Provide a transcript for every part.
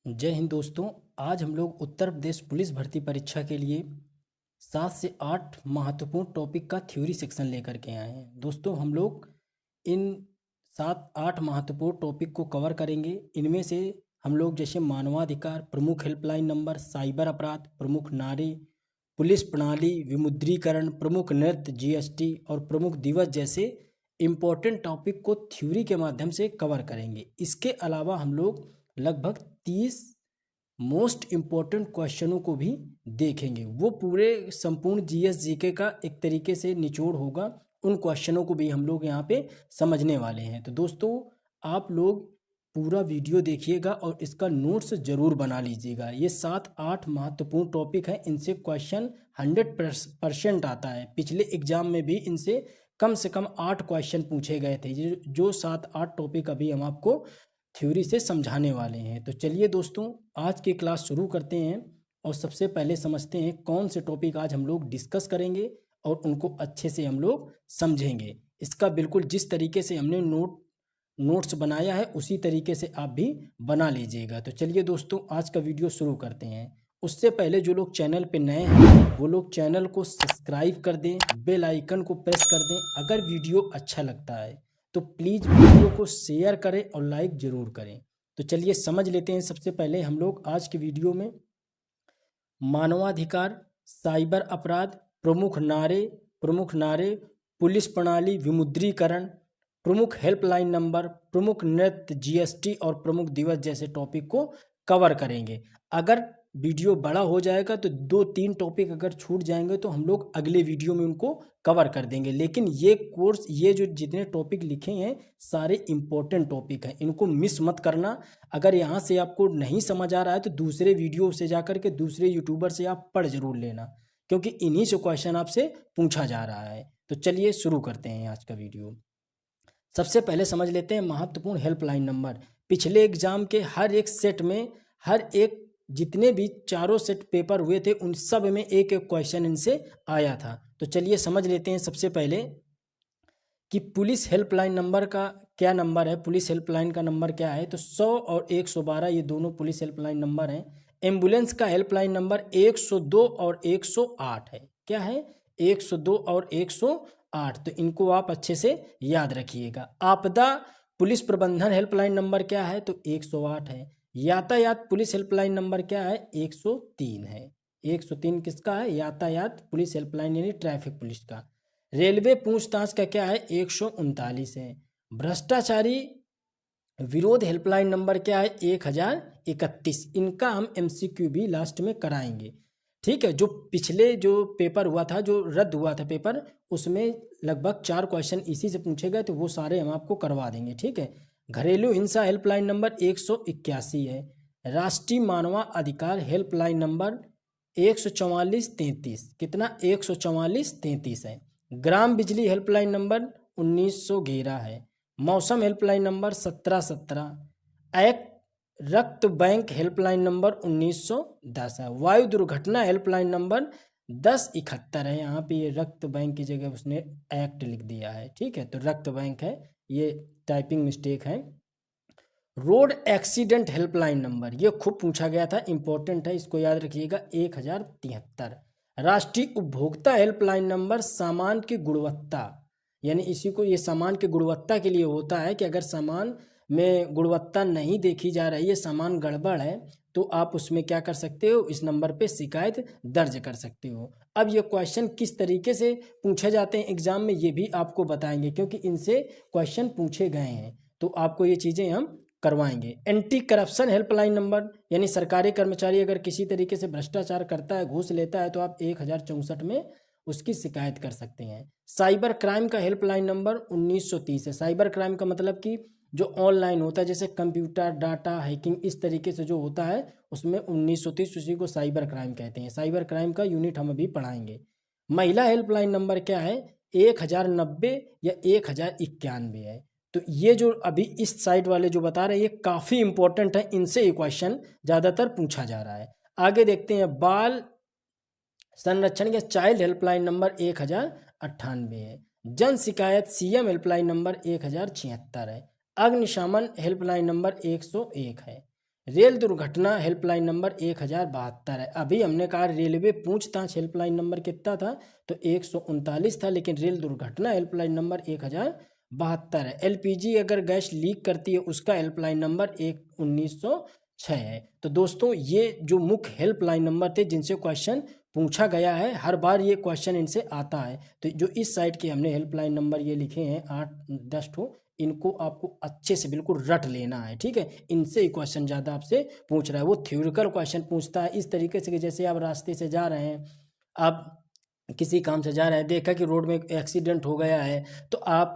जय हिंद दोस्तों। आज हम लोग उत्तर प्रदेश पुलिस भर्ती परीक्षा के लिए 7 से 8 महत्वपूर्ण टॉपिक का थ्योरी सेक्शन लेकर के आए हैं। दोस्तों हम लोग इन 7-8 महत्वपूर्ण टॉपिक को कवर करेंगे। इनमें से हम लोग जैसे मानवाधिकार, प्रमुख हेल्पलाइन नंबर, साइबर अपराध, प्रमुख नारे, पुलिस प्रणाली, विमुद्रीकरण, प्रमुख नृत्य, जीएसटी और प्रमुख दिवस जैसे इम्पोर्टेंट टॉपिक को थ्योरी के माध्यम से कवर करेंगे। इसके अलावा हम लोग लगभग 30 मोस्ट इम्पोर्टेंट क्वेश्चनों को भी देखेंगे। वो पूरे संपूर्ण जीएस जीके का एक तरीके से निचोड़ होगा। उन क्वेश्चनों को भी हम लोग यहाँ पे समझने वाले हैं। तो दोस्तों आप लोग पूरा वीडियो देखिएगा और इसका नोट्स जरूर बना लीजिएगा। ये 7-8 महत्वपूर्ण टॉपिक हैं। इनसे क्वेश्चन 100% आता है। पिछले एग्जाम में भी इनसे कम से कम 8 क्वेश्चन पूछे गए थे। जो 7-8 टॉपिक अभी हम आपको थ्योरी से समझाने वाले हैं। तो चलिए दोस्तों आज की क्लास शुरू करते हैं और सबसे पहले समझते हैं कौन से टॉपिक आज हम लोग डिस्कस करेंगे और उनको अच्छे से हम लोग समझेंगे। इसका बिल्कुल जिस तरीके से हमने नोट्स बनाया है उसी तरीके से आप भी बना लीजिएगा। तो चलिए दोस्तों आज का वीडियो शुरू करते हैं। उससे पहले जो लोग चैनल पे नए हैं वो लोग चैनल को सब्सक्राइब कर दें, बेल आइकन को प्रेस कर दें। अगर वीडियो अच्छा लगता है तो प्लीज़ वीडियो को शेयर करें और लाइक ज़रूर करें। तो चलिए समझ लेते हैं। सबसे पहले हम लोग आज की वीडियो में मानवाधिकार, साइबर अपराध, प्रमुख नारे, पुलिस प्रणाली, विमुद्रीकरण, प्रमुख हेल्पलाइन नंबर, प्रमुख नृत्य, जीएसटी और प्रमुख दिवस जैसे टॉपिक को कवर करेंगे। अगर वीडियो बड़ा हो जाएगा तो 2-3 टॉपिक अगर छूट जाएंगे तो हम लोग अगले वीडियो में उनको कवर कर देंगे। लेकिन ये जो जितने टॉपिक लिखे हैं सारे इंपॉर्टेंट टॉपिक हैं, इनको मिस मत करना। अगर यहाँ से आपको नहीं समझ आ रहा है तो दूसरे वीडियो से जाकर के दूसरे यूट्यूबर से आप पढ़ जरूर लेना, क्योंकि इन्हीं से क्वेश्चन आपसे पूछा जा रहा है। तो चलिए शुरू करते हैं आज का वीडियो। सबसे पहले समझ लेते हैं महत्वपूर्ण हेल्पलाइन नंबर। पिछले एग्जाम के हर एक सेट में जितने भी चारों सेट पेपर हुए थे उन सब में एक एक क्वेश्चन इनसे आया था। तो चलिए समझ लेते हैं सबसे पहले कि पुलिस हेल्पलाइन नंबर का क्या नंबर है। पुलिस हेल्पलाइन का नंबर क्या है तो 100 और 112 ये दोनों पुलिस हेल्पलाइन नंबर हैं। एम्बुलेंस का हेल्पलाइन नंबर 102 और 108 है। क्या है? 102 और 108। तो इनको आप अच्छे से याद रखिएगा। आपदा पुलिस प्रबंधन हेल्पलाइन नंबर क्या है तो 108 है। यातायात पुलिस हेल्पलाइन नंबर क्या है 103 है। 103 किसका है? यातायात पुलिस हेल्पलाइन यानी ट्रैफिक पुलिस का। रेलवे पूछताछ का क्या है 139 है। भ्रष्टाचारी विरोध हेल्पलाइन नंबर क्या है 1031। इनका हम एमसीक्यू भी लास्ट में कराएंगे। ठीक है, जो पिछले जो पेपर हुआ था, जो रद्द हुआ था पेपर, उसमें लगभग 4 क्वेश्चन इसी से पूछे गए, तो वो सारे हम आपको करवा देंगे। ठीक है। घरेलू हिंसा हेल्पलाइन नंबर 181 है। राष्ट्रीय मानवाधिकार हेल्पलाइन नंबर 14433। कितना? 14433 है। ग्राम बिजली हेल्पलाइन नंबर 1911 है। मौसम हेल्पलाइन नंबर 1717। एक्ट रक्त बैंक हेल्पलाइन नंबर 1910 है। वायु दुर्घटना हेल्पलाइन नंबर 1071 है। यहाँ पे ये रक्त बैंक की जगह उसने एक्ट लिख दिया है। ठीक है, तो रक्त बैंक है, ये टाइपिंग मिस्टेक है। रोड एक्सीडेंट हेल्पलाइन नंबर ये खूब पूछा गया था, इंपॉर्टेंट है, इसको याद रखिएगा, 1073। राष्ट्रीय उपभोक्ता हेल्पलाइन नंबर सामान की गुणवत्ता, यानी इसी को, ये सामान की गुणवत्ता के लिए होता है कि अगर सामान में गुणवत्ता नहीं देखी जा रही है, सामान गड़बड़ है, तो आप उसमें क्या कर सकते हो, इस नंबर पे शिकायत दर्ज कर सकते हो। अब ये क्वेश्चन किस तरीके से पूछे जाते हैं एग्जाम में ये भी आपको बताएंगे, क्योंकि इनसे क्वेश्चन पूछे गए हैं, तो आपको ये चीज़ें हम करवाएंगे। एंटी करप्शन हेल्पलाइन नंबर, यानी सरकारी कर्मचारी अगर किसी तरीके से भ्रष्टाचार करता है, घूस लेता है, तो आप 1064 में उसकी शिकायत कर सकते हैं। साइबर क्राइम का हेल्पलाइन नंबर 1930 है। साइबर क्राइम का मतलब कि जो ऑनलाइन होता है, जैसे कंप्यूटर डाटा हैकिंग, इस तरीके से जो होता है, उसमें 1930, उसी को साइबर क्राइम कहते हैं। साइबर क्राइम का यूनिट हम अभी पढ़ाएंगे। महिला हेल्पलाइन नंबर क्या है 1090 या 1091 है। तो ये जो अभी इस साइड वाले जो बता रहे हैं ये काफ़ी इंपॉर्टेंट है, इनसे ये क्वेश्चन ज़्यादातर पूछा जा रहा है। आगे देखते हैं। बाल संरक्षण या चाइल्ड हेल्पलाइन नंबर 1098 है। जन शिकायत सीएम हेल्पलाइन नंबर 1076 है। अग्निशमन हेल्पलाइन नंबर 101 है। रेल दुर्घटना हेल्पलाइन नंबर 1072 है। अभी हमने कहा रेलवे पूछताछ हेल्पलाइन नंबर कितना था, तो 139 था, लेकिन रेल दुर्घटना हेल्पलाइन नंबर 1072 है। एलपीजी अगर गैस लीक करती है उसका हेल्पलाइन नंबर 1906 है। तो दोस्तों ये जो मुख्य हेल्पलाइन नंबर थे जिनसे क्वेश्चन पूछा गया है, हर बार ये क्वेश्चन इनसे आता है। तो जो इस साइट के हमने हेल्पलाइन नंबर ये लिखे हैं 8-10 ठो, इनको आपको अच्छे से बिल्कुल रट लेना है, ठीक है। इनसे ही क्वेश्चन ज़्यादा आपसे पूछ रहा है। वो थ्योरिकल क्वेश्चन पूछता है इस तरीके से कि जैसे आप रास्ते से जा रहे हैं, आप किसी काम से जा रहे हैं, देखा कि रोड में एक्सीडेंट हो गया है, तो आप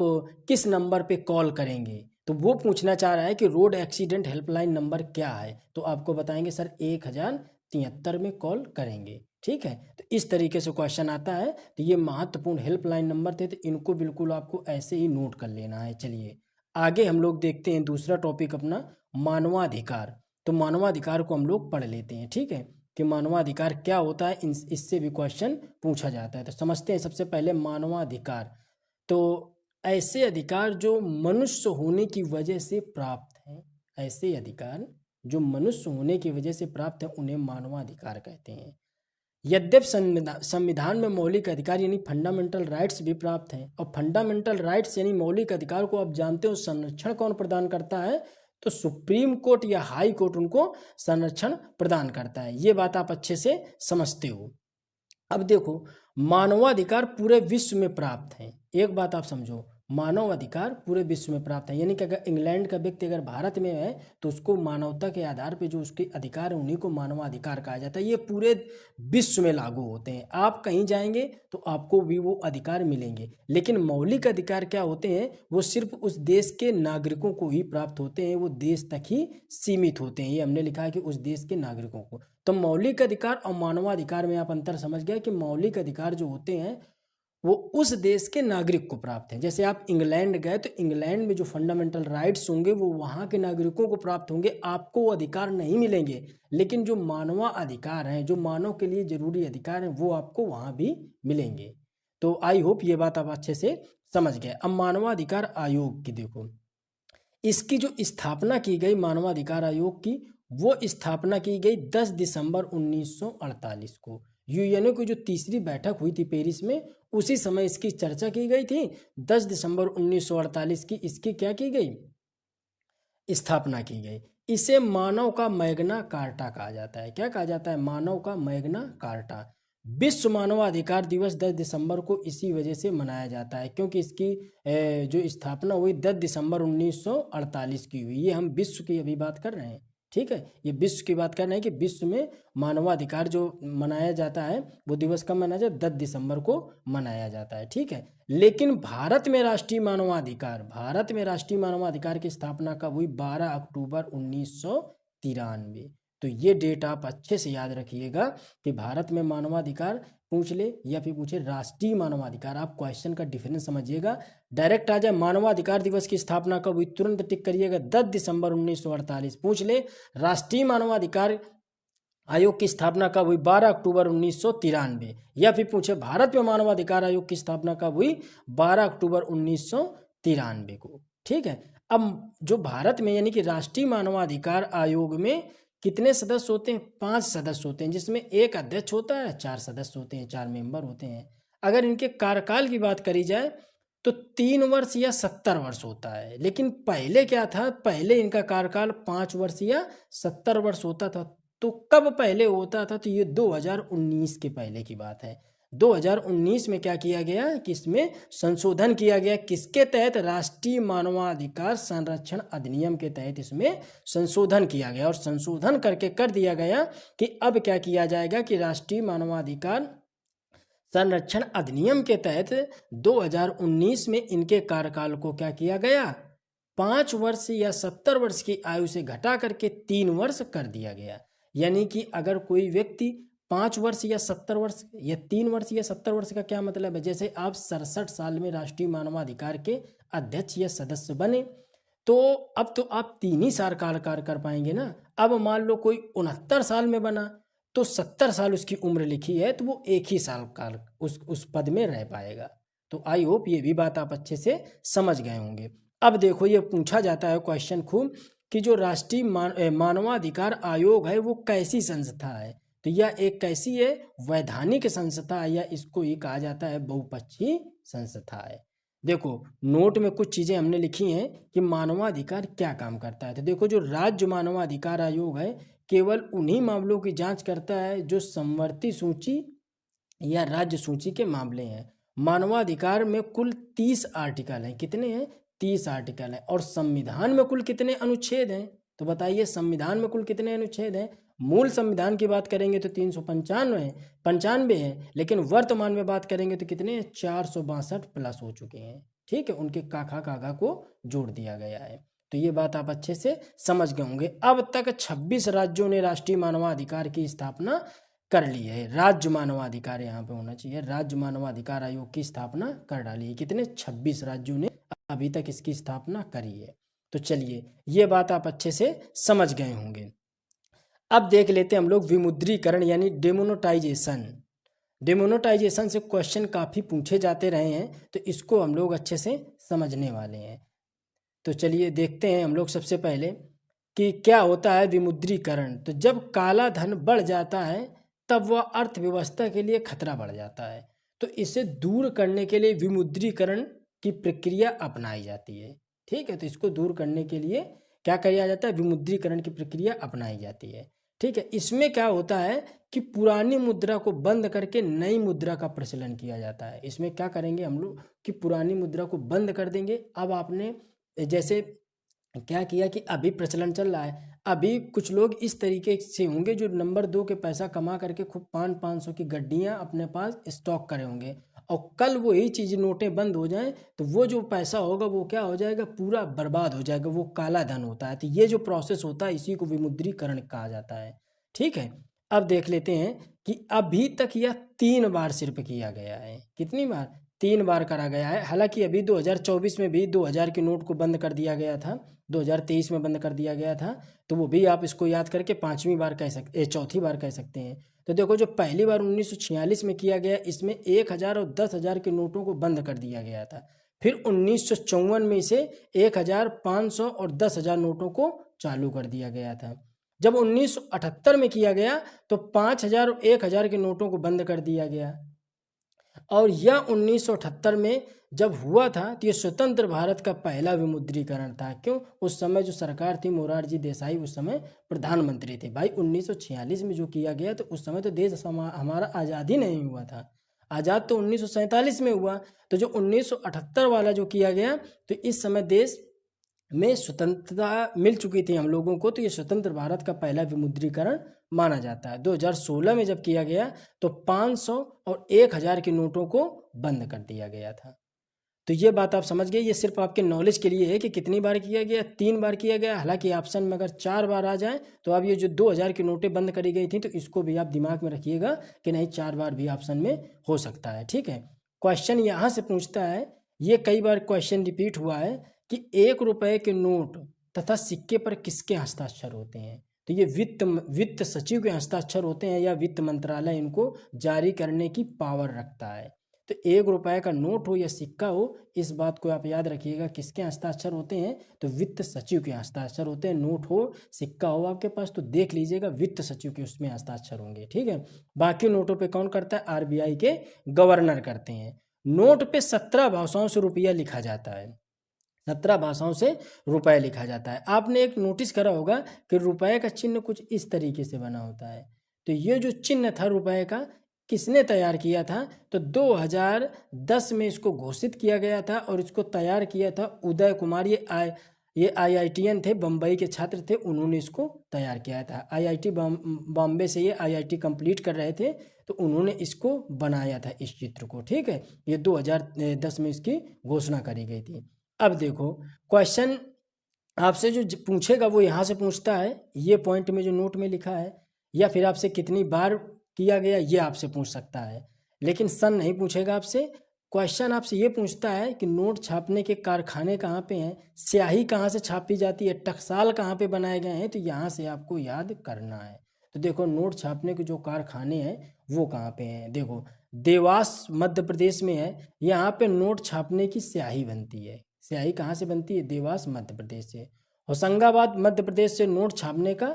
किस नंबर पे कॉल करेंगे। तो वो पूछना चाह रहा है कि रोड एक्सीडेंट हेल्पलाइन नंबर क्या है, तो आपको बताएंगे सर 1073 में कॉल करेंगे, ठीक है। तो इस तरीके से क्वेश्चन आता है। तो ये महत्वपूर्ण हेल्पलाइन नंबर थे, तो इनको बिल्कुल आपको ऐसे ही नोट कर लेना है। चलिए आगे हम लोग देखते हैं दूसरा टॉपिक अपना, मानवाधिकार। तो मानवाधिकार को हम लोग पढ़ लेते हैं, ठीक है, कि मानवाधिकार क्या होता है, इससे भी क्वेश्चन पूछा जाता है। तो समझते हैं सबसे पहले मानवाधिकार। तो ऐसे अधिकार जो मनुष्य होने की वजह से प्राप्त हैं, ऐसे अधिकार जो मनुष्य होने की वजह से प्राप्त है उन्हें मानवाधिकार कहते हैं। यद्यपि संविधान में मौलिक अधिकार यानी फंडामेंटल राइट्स भी प्राप्त हैं, और फंडामेंटल राइट्स यानी मौलिक अधिकार को आप जानते हो संरक्षण कौन प्रदान करता है, तो सुप्रीम कोर्ट या हाई कोर्ट उनको संरक्षण प्रदान करता है। ये बात आप अच्छे से समझते हो। अब देखो, मानवाधिकार पूरे विश्व में प्राप्त हैं। एक बात आप समझो, मानव अधिकार पूरे विश्व में प्राप्त है, यानी कि अगर इंग्लैंड का व्यक्ति अगर भारत में है तो उसको मानवता के आधार पे जो उसके अधिकार है उन्हीं को मानवाधिकार कहा जाता है। ये पूरे विश्व में लागू होते हैं। आप कहीं जाएंगे तो आपको भी वो अधिकार मिलेंगे, लेकिन मौलिक अधिकार क्या होते हैं, वो सिर्फ उस देश के नागरिकों को ही प्राप्त होते हैं, वो देश तक ही सीमित होते हैं। ये हमने लिखा है कि उस देश के नागरिकों को। तो मौलिक अधिकार और मानवाधिकार में आप अंतर समझ गए कि मौलिक अधिकार जो होते हैं वो उस देश के नागरिक को प्राप्त है। जैसे आप इंग्लैंड गए तो इंग्लैंड में जो फंडामेंटल राइट्स होंगे वो वहाँ के नागरिकों को प्राप्त होंगे, आपको वो अधिकार नहीं मिलेंगे। लेकिन जो मानवा अधिकार हैं, जो मानव के लिए जरूरी अधिकार हैं, वो आपको वहाँ भी मिलेंगे। तो आई होप ये बात आप अच्छे से समझ गए। अब मानवाधिकार आयोग की देखो, इसकी जो स्थापना की गई मानवाधिकार आयोग की, वो स्थापना की गई 10 दिसंबर 1948 को। यूएनओ की जो तीसरी बैठक हुई थी पेरिस में, उसी समय इसकी चर्चा की गई थी। 10 दिसंबर 1948 की इसकी क्या की गई, स्थापना की गई। इसे मानव का मैग्ना कार्टा कहा जाता है। क्या कहा जाता है, मानव का मैग्ना कार्टा। विश्व मानवाधिकार दिवस 10 दिसंबर को इसी वजह से मनाया जाता है, क्योंकि इसकी जो स्थापना हुई 10 दिसंबर 1948 की हुई। ये हम विश्व की अभी बात कर रहे हैं, ठीक है, ये विश्व की बात कर रहे हैं कि विश्व में मानवाधिकार जो मनाया जाता है वो दिवस कब मनाया जाता है, 10 दिसंबर को मनाया जाता है, ठीक है। लेकिन भारत में राष्ट्रीय मानवाधिकार की स्थापना कब हुई, 12 अक्टूबर 1993। तो ये डेट आप अच्छे से याद रखिएगा कि भारत में मानवाधिकार पूछ ले या फिर पूछे राष्ट्रीय मानवाधिकार, आप क्वेश्चन का डिफरेंस समझिएगा। डायरेक्ट आ जाए मानवाधिकार दिवस की स्थापना कब हुई, तुरंत टिक करिएगा 10 दिसंबर 1948। पूछ ले राष्ट्रीय मानवाधिकार आयोग की स्थापना कब हुई, 12 अक्टूबर 1993। या फिर पूछे भारत में मानवाधिकार आयोग की स्थापना कब हुई, 12 अक्टूबर 1993 को, ठीक है। अब जो भारत में यानी कि राष्ट्रीय मानवाधिकार आयोग में कितने सदस्य होते हैं, 5 सदस्य होते हैं, जिसमें एक अध्यक्ष होता है, 4 सदस्य होते हैं, 4 मेंबर होते हैं। अगर इनके कार्यकाल की बात करी जाए तो 3 वर्ष या 70 वर्ष होता है। लेकिन पहले क्या था, पहले इनका कार्यकाल 5 वर्ष या 70 वर्ष होता था। तो कब पहले होता था, तो ये 2019 के पहले की बात है। 2019 में क्या किया गया कि इसमें संशोधन किया गया, किसके तहत, राष्ट्रीय मानवाधिकार संरक्षण अधिनियम के तहत इसमें संशोधन किया गया। और संशोधन करके कर दिया गया कि अब क्या किया जाएगा कि राष्ट्रीय मानवाधिकार संरक्षण अधिनियम के तहत 2019 में इनके कार्यकाल को क्या किया गया, 5 वर्ष या 70 वर्ष की आयु से घटा करके 3 वर्ष कर दिया गया। यानी कि अगर कोई व्यक्ति 5 वर्ष या 70 वर्ष या 3 वर्ष या 70 वर्ष का क्या मतलब है, जैसे आप 67 साल में राष्ट्रीय मानवाधिकार के अध्यक्ष या सदस्य बने, तो अब तो आप 3 ही साल कार्यकाल कर पाएंगे ना। अब मान लो कोई 69 साल में बना तो 70 साल उसकी उम्र लिखी है, तो वो 1 ही साल काल उस पद में रह पाएगा। तो आई होप ये भी बात आप अच्छे से समझ गए होंगे। अब देखो ये पूछा जाता है क्वेश्चन खूब कि जो राष्ट्रीय मानवाधिकार आयोग है वो कैसी संस्था है। तो यह एक कैसी है, वैधानिक संस्था है, या इसको ही कहा जाता है बहुपक्षीय संस्था है। देखो नोट में कुछ चीज़ें हमने लिखी हैं कि मानवाधिकार क्या काम करता है। तो देखो जो राज्य मानवाधिकार आयोग है केवल उन्हीं मामलों की जांच करता है जो समवर्ती सूची या राज्य सूची के मामले हैं। मानवाधिकार में कुल 30 आर्टिकल हैं। कितने हैं? 30 आर्टिकल हैं। और संविधान में कुल कितने अनुच्छेद हैं? तो बताइए संविधान में कुल कितने अनुच्छेद हैं? मूल संविधान की बात करेंगे तो 395 है, लेकिन वर्तमान में बात करेंगे तो कितने हैं? 462 प्लस हो चुके हैं। ठीक है, उनके काखा कागा को जोड़ दिया गया है। तो ये बात आप अच्छे से समझ गए होंगे। अब तक 26 राज्यों ने राष्ट्रीय मानवाधिकार की स्थापना कर ली है। राज्य मानवाधिकार यहाँ पे होना चाहिए, राज्य मानवाधिकार आयोग की स्थापना कर डाली है। कितने? 26 राज्यों ने अभी तक इसकी स्थापना करी है। तो चलिए ये बात आप अच्छे से समझ गए होंगे। अब देख लेते हैं हम लोग विमुद्रीकरण यानी डेमोनेटाइजेशन। डेमोनेटाइजेशन से क्वेश्चन काफ़ी पूछे जाते रहे हैं, तो इसको हम लोग अच्छे से समझने वाले हैं। तो चलिए देखते हैं हम लोग सबसे पहले कि क्या होता है विमुद्रीकरण। तो जब काला धन बढ़ जाता है तब वह अर्थव्यवस्था के लिए खतरा बढ़ जाता है। तो इसे दूर करने के लिए विमुद्रीकरण की प्रक्रिया अपनाई जाती है। ठीक है, तो इसको दूर करने के लिए क्या किया जाता है? विमुद्रीकरण की प्रक्रिया अपनाई जाती है। ठीक है, इसमें क्या होता है कि पुरानी मुद्रा को बंद करके नई मुद्रा का प्रचलन किया जाता है। इसमें क्या करेंगे हम लोग कि पुरानी मुद्रा को बंद कर देंगे। अब आपने जैसे क्या किया कि अभी प्रचलन चल रहा है, अभी कुछ लोग इस तरीके से होंगे जो नंबर 2 के पैसा कमा करके खूब 500 की गड्डियाँ अपने पास स्टॉक करे होंगे, और कल वही चीज़ नोटें बंद हो जाएं तो वो जो पैसा होगा वो क्या हो जाएगा? पूरा बर्बाद हो जाएगा, वो काला धन होता है। तो ये जो प्रोसेस होता है इसी को विमुद्रीकरण कहा जाता है। ठीक है, अब देख लेते हैं कि अभी तक यह 3 बार सिर्फ किया गया है। कितनी बार? 3 बार करा गया है। हालांकि अभी 2024 में भी 2000 के नोट को बंद कर दिया गया था, 2023 में बंद कर दिया गया था, तो वो भी आप इसको याद करके चौथी बार कह सकते हैं। तो देखो जो पहली बार 1946 में किया गया, इसमें 1000 और 10,000 के नोटों को बंद कर दिया गया था। फिर 1954 में इसे 1000, 500 और 10,000 नोटों को चालू कर दिया गया था। जब 1978 में किया गया तो 5000 और 1000 के नोटों को बंद कर दिया गया। और यह 1978 में जब हुआ था तो ये स्वतंत्र भारत का पहला विमुद्रीकरण था। क्यों? उस समय जो सरकार थी मोरारजी देसाई उस समय प्रधानमंत्री थे। भाई 1946 में जो किया गया तो उस समय तो देश हमारा आज़ाद ही नहीं हुआ था। आज़ाद तो 1947 में हुआ। तो जो 1978 वाला जो किया गया तो इस समय देश में स्वतंत्रता मिल चुकी थी हम लोगों को, तो ये स्वतंत्र भारत का पहला विमुद्रीकरण माना जाता है। 2016 में जब किया गया तो 500 और 1000 के नोटों को बंद कर दिया गया था। तो ये बात आप समझ गए। ये सिर्फ आपके नॉलेज के लिए है कि कितनी बार किया गया? 3 बार किया गया। हालांकि ऑप्शन में अगर 4 बार आ जाए तो अब ये जो 2000 की नोटें बंद करी गई थी तो इसको भी आप दिमाग में रखिएगा कि नहीं 4 बार भी ऑप्शन में हो सकता है। ठीक है, क्वेश्चन यहाँ से पूछता है, ये कई बार क्वेश्चन रिपीट हुआ है कि 1 रुपए के नोट तथा सिक्के पर किसके हस्ताक्षर होते हैं? तो ये वित्त सचिव के हस्ताक्षर होते हैं या वित्त मंत्रालय इनको जारी करने की पावर रखता है। तो 1 रुपए का नोट हो या सिक्का हो, इस बात को आप याद रखिएगा किसके हस्ताक्षर होते हैं? तो वित्त सचिव के हस्ताक्षर होते हैं। नोट हो सिक्का हो आपके पास तो देख लीजिएगा वित्त सचिव के उसमें हस्ताक्षर होंगे। ठीक है, बाकी नोटों पे कौन करता है? आरबीआई के गवर्नर करते हैं। नोट पे 17 भाषाओं से रुपया लिखा जाता है। 17 भाषाओं से रुपए लिखा जाता है। आपने एक नोटिस करा होगा कि रुपए का चिन्ह कुछ इस तरीके से बना होता है। तो ये जो चिन्ह था रुपए का किसने तैयार किया था? तो 2010 में इसको घोषित किया गया था और इसको तैयार किया था उदय कुमार। ये आईआईटीएन थे, बम्बई के छात्र थे, उन्होंने इसको तैयार किया था। आईआईटी बॉम्बे से ये आईआईटी कंप्लीट कर रहे थे तो उन्होंने इसको बनाया था इस चित्र को। ठीक है, ये 2010 में इसकी घोषणा करी गई थी। अब देखो क्वेश्चन आपसे जो पूछेगा वो यहाँ से पूछता है, ये पॉइंट में जो नोट में लिखा है, या फिर आपसे कितनी बार किया गया ये आपसे पूछ सकता है, लेकिन सन नहीं पूछेगा आपसे। क्वेश्चन आपसे ये पूछता है कि नोट छापने के कारखाने कहाँ पे हैं, स्याही कहाँ से छापी जाती है, टकसाल कहाँ पे बनाए गए हैं, तो यहाँ से आपको याद करना है। तो देखो नोट छापने के जो कारखाने हैं वो कहाँ पे हैं? देखो देवास मध्य प्रदेश में है, यहाँ पे नोट छापने की स्याही बनती है। स्याही कहाँ से बनती है? देवास मध्य प्रदेश से। होशंगाबाद मध्य प्रदेश से नोट छापने का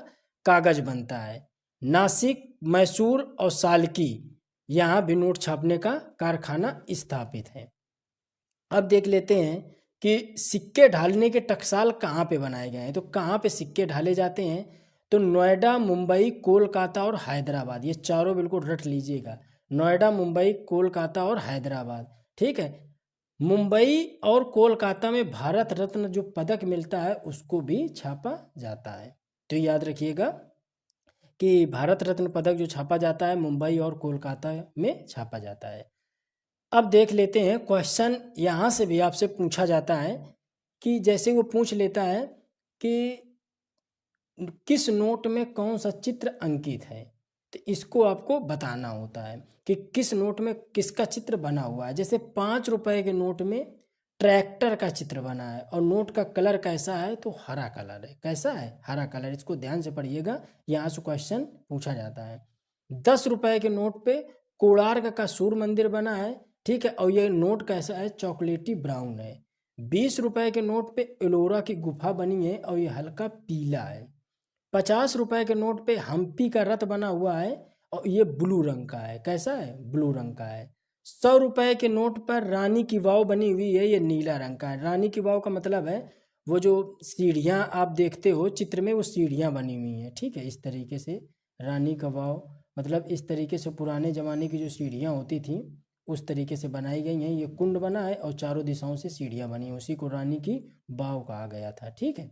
कागज बनता है। नासिक, मैसूर और सालकी यहाँ भी नोट छापने का कारखाना स्थापित है। अब देख लेते हैं कि सिक्के ढालने के टकसाल कहाँ पे बनाए गए हैं। तो कहाँ पे सिक्के ढाले जाते हैं, तो नोएडा, मुंबई, कोलकाता और हैदराबाद, ये चारों बिल्कुल रट लीजिएगा। नोएडा, मुंबई, कोलकाता और हैदराबाद, ठीक है। मुंबई और कोलकाता में भारत रत्न जो पदक मिलता है उसको भी छापा जाता है। तो याद रखिएगा कि भारत रत्न पदक जो छापा जाता है मुंबई और कोलकाता में छापा जाता है। अब देख लेते हैं क्वेश्चन यहाँ से भी आपसे पूछा जाता है कि जैसे वो पूछ लेता है कि किस नोट में कौन सा चित्र अंकित है, तो इसको आपको बताना होता है कि किस नोट में किसका चित्र बना हुआ है। जैसे 5 रुपए के नोट में ट्रैक्टर का चित्र बना है और नोट का कलर कैसा है, तो हरा कलर है। कैसा है? हरा कलर। इसको ध्यान से पढ़िएगा, यहाँ से क्वेश्चन पूछा जाता है। 10 रुपए के नोट पे कोणार्क का सूर्य मंदिर बना है, ठीक है, और ये नोट कैसा है? चॉकलेटी ब्राउन है। 20 रुपए के नोट पे एलोरा की गुफा बनी है और ये हल्का पीला है। 50 रुपए के नोट पे हम्पी का रथ बना हुआ है और ये ब्लू रंग का है। कैसा है? ब्लू रंग का है। 100 रुपए के नोट पर रानी की वाव बनी हुई है, ये नीला रंग का है। रानी की वाव का मतलब है वो जो सीढ़ियाँ आप देखते हो चित्र में, वो सीढ़ियाँ बनी हुई हैं, ठीक है। इस तरीके से रानी का वाव मतलब इस तरीके से पुराने ज़माने की जो सीढ़ियाँ होती थी उस तरीके से बनाई गई हैं। ये कुंड बना है और चारों दिशाओं से सीढ़ियाँ बनी, उसी को रानी की वाव कहा गया था, ठीक है।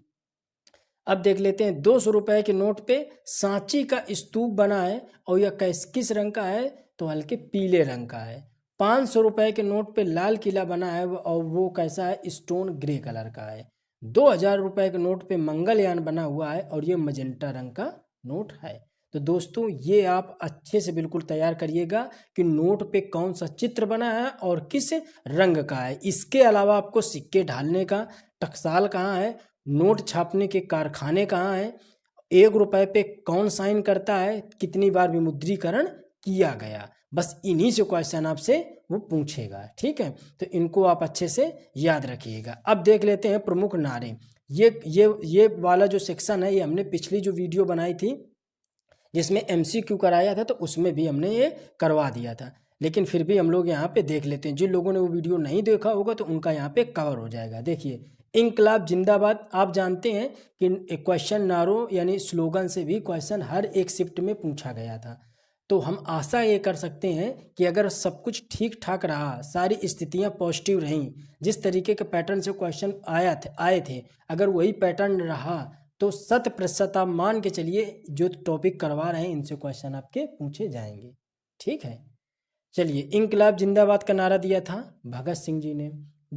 अब देख लेते हैं 200 रुपए के नोट पे सांची का स्तूप बना है और यह किस रंग का है, तो हल्के पीले रंग का है। 500 रुपए के नोट पे लाल किला बना है और वो कैसा है? स्टोन ग्रे कलर का है। 2000 रुपए के नोट पे मंगलयान बना हुआ है और ये मजेंटा रंग का नोट है। तो दोस्तों ये आप अच्छे से बिल्कुल तैयार करिएगा कि नोट पे कौन सा चित्र बना है और किस रंग का है। इसके अलावा आपको सिक्के ढालने का टकसाल कहाँ है, नोट छापने के कारखाने कहाँ हैं, 1 रुपए पे कौन साइन करता है, कितनी बार विमुद्रीकरण किया गया, बस इन्हीं से क्वेश्चन आपसे वो पूछेगा, ठीक है। तो इनको आप अच्छे से याद रखिएगा। अब देख लेते हैं प्रमुख नारे। ये वाला जो सेक्शन है ये हमने पिछली जो वीडियो बनाई थी जिसमें MCQ कराया था तो उसमें भी हमने ये करवा दिया था, लेकिन फिर भी हम लोग यहाँ पे देख लेते हैं। जिन लोगों ने वो वीडियो नहीं देखा होगा तो उनका यहाँ पे कवर हो जाएगा। देखिए, इंकलाब जिंदाबाद, आप जानते हैं कि क्वेश्चन नारों यानी स्लोगन से भी क्वेश्चन हर एक शिफ्ट में पूछा गया था। तो हम आशा ये कर सकते हैं कि अगर सब कुछ ठीक ठाक रहा, सारी स्थितियां पॉजिटिव रहीं, जिस तरीके के पैटर्न से क्वेश्चन आए थे, अगर वही पैटर्न रहा तो 100% आप मान के चलिए जो टॉपिक करवा रहे हैं इनसे क्वेश्चन आपके पूछे जाएंगे, ठीक है। चलिए, इंकलाब जिंदाबाद का नारा दिया था भगत सिंह जी ने।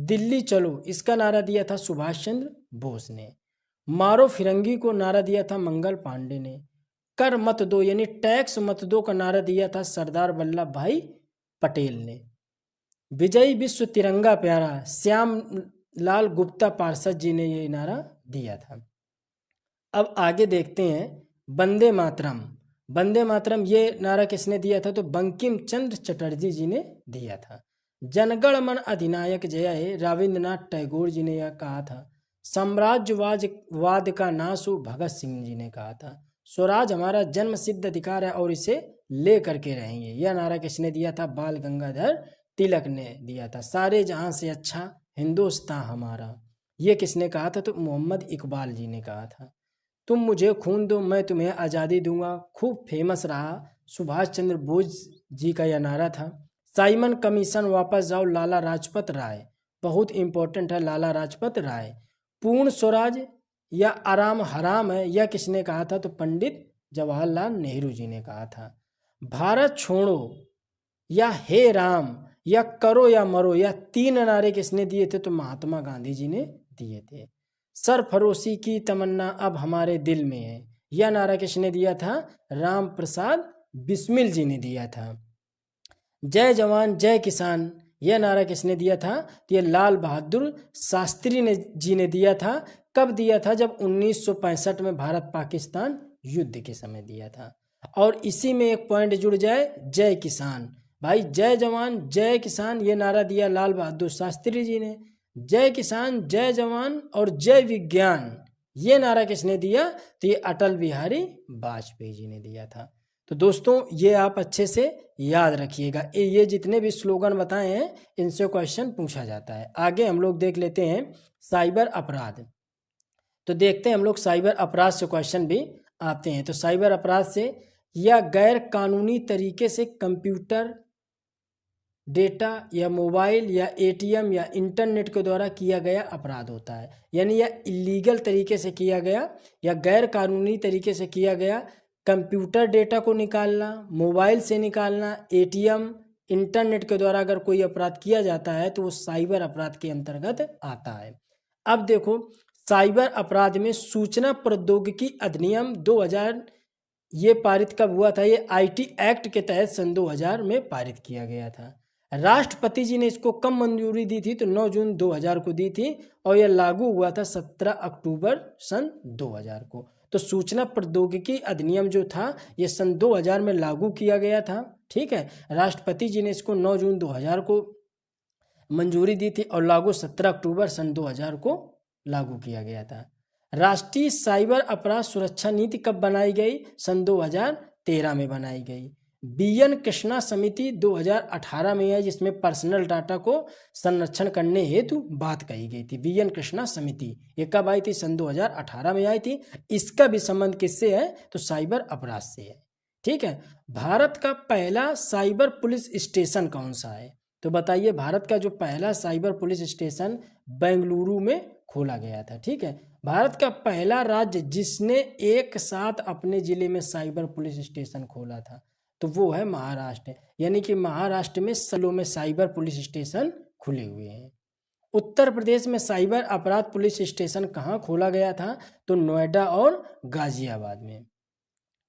दिल्ली चलो इसका नारा दिया था सुभाष चंद्र बोस ने। मारो फिरंगी को नारा दिया था मंगल पांडे ने। कर मत दो यानी टैक्स मत दो का नारा दिया था सरदार वल्लभ भाई पटेल ने। विजयी विश्व तिरंगा प्यारा श्याम लाल गुप्ता पार्षद जी ने ये नारा दिया था। अब आगे देखते हैं वंदे मातरम। वंदे मातरम ये नारा किसने दिया था, तो बंकिम चंद्र चटर्जी जी ने दिया था। जनगण मन अधिनायक जय है रविंद्रनाथ टैगोर जी ने यह कहा था। साम्राज्यवाद का नाश हो भगत सिंह जी ने कहा था। स्वराज हमारा जन्म सिद्ध अधिकार है और इसे ले करके रहेंगे, यह नारा किसने दिया था, बाल गंगाधर तिलक ने दिया था। सारे जहां से अच्छा हिंदुस्तान हमारा, ये किसने कहा था, तो मोहम्मद इकबाल जी ने कहा था। तुम मुझे खून दो मैं तुम्हें आज़ादी दूंगा, खूब फेमस रहा, सुभाष चंद्र बोस जी का यह नारा था। साइमन कमीशन वापस जाओ लाला लाजपत राय, बहुत इंपॉर्टेंट है लाला लाजपत राय। पूर्ण स्वराज या आराम हराम है, यह किसने कहा था, तो पंडित जवाहरलाल नेहरू जी ने कहा था। भारत छोड़ो या हे राम या करो या मरो, यह 3 नारे किसने दिए थे, तो महात्मा गांधी जी ने दिए थे। सरफरोशी की तमन्ना अब हमारे दिल में है, यह नारा किसने दिया था, राम प्रसाद बिस्मिल जी ने दिया था। जय जवान जय किसान, यह नारा किसने दिया था, तो यह लाल बहादुर शास्त्री जी ने दिया था। कब दिया था, जब 1965 में भारत पाकिस्तान युद्ध के समय दिया था। और इसी में एक पॉइंट जुड़ जाए, जय किसान, भाई जय जवान जय किसान ये नारा दिया लाल बहादुर शास्त्री जी ने। जय किसान जय जवान और जय विज्ञान ये नारा किसने दिया? तो ये अटल बिहारी वाजपेयी जी ने दिया था। तो दोस्तों ये आप अच्छे से याद रखिएगा, ये जितने भी स्लोगन बताए हैं इनसे क्वेश्चन पूछा जाता है। आगे हम लोग देख लेते हैं साइबर अपराध। तो देखते हैं हम लोग साइबर अपराध से क्वेश्चन भी आते हैं। तो साइबर अपराध से या गैर कानूनी तरीके से कंप्यूटर डेटा या मोबाइल या एटीएम या इंटरनेट के द्वारा किया गया अपराध होता है। यानी यह इलीगल तरीके से किया गया या गैर कानूनी तरीके से किया गया कंप्यूटर डेटा को निकालना, मोबाइल से निकालना, एटीएम, इंटरनेट के द्वारा अगर कोई अपराध किया जाता है तो वो साइबर अपराध के अंतर्गत आता है। अब देखो साइबर अपराध में सूचना प्रौद्योगिकी अधिनियम 2000 ये पारित कब हुआ था? ये आईटी एक्ट के तहत सन 2000 में पारित किया गया था। राष्ट्रपति जी ने इसको कब मंजूरी दी थी? तो 9 जून 2000 को दी थी और यह लागू हुआ था 17 अक्टूबर सन 2000 को। तो सूचना प्रौद्योगिकी अधिनियम जो था ये सन 2000 में लागू किया गया था। ठीक है, राष्ट्रपति जी ने इसको 9 जून 2000 को मंजूरी दी थी और लागू 17 अक्टूबर सन 2000 को लागू किया गया था। राष्ट्रीय साइबर अपराध सुरक्षा नीति कब बनाई गई? सन 2013 में बनाई गई। बीएन कृष्णा समिति 2018 में है जिसमें पर्सनल डाटा को संरक्षण करने हेतु बात कही गई थी। बीएन कृष्णा समिति ये कब आई थी? सन 2018 में आई थी। इसका भी संबंध किससे है? तो साइबर अपराध से है। ठीक है, भारत का पहला साइबर पुलिस स्टेशन कौन सा है? तो बताइए, भारत का जो पहला साइबर पुलिस स्टेशन बेंगलुरु में खोला गया था। ठीक है, भारत का पहला राज्य जिसने एक साथ अपने जिले में साइबर पुलिस स्टेशन खोला था तो वो है महाराष्ट्र। यानी कि महाराष्ट्र में जिलों में साइबर पुलिस स्टेशन खुले हुए हैं। उत्तर प्रदेश में साइबर अपराध पुलिस स्टेशन कहाँ खोला गया था? तो नोएडा और गाजियाबाद में।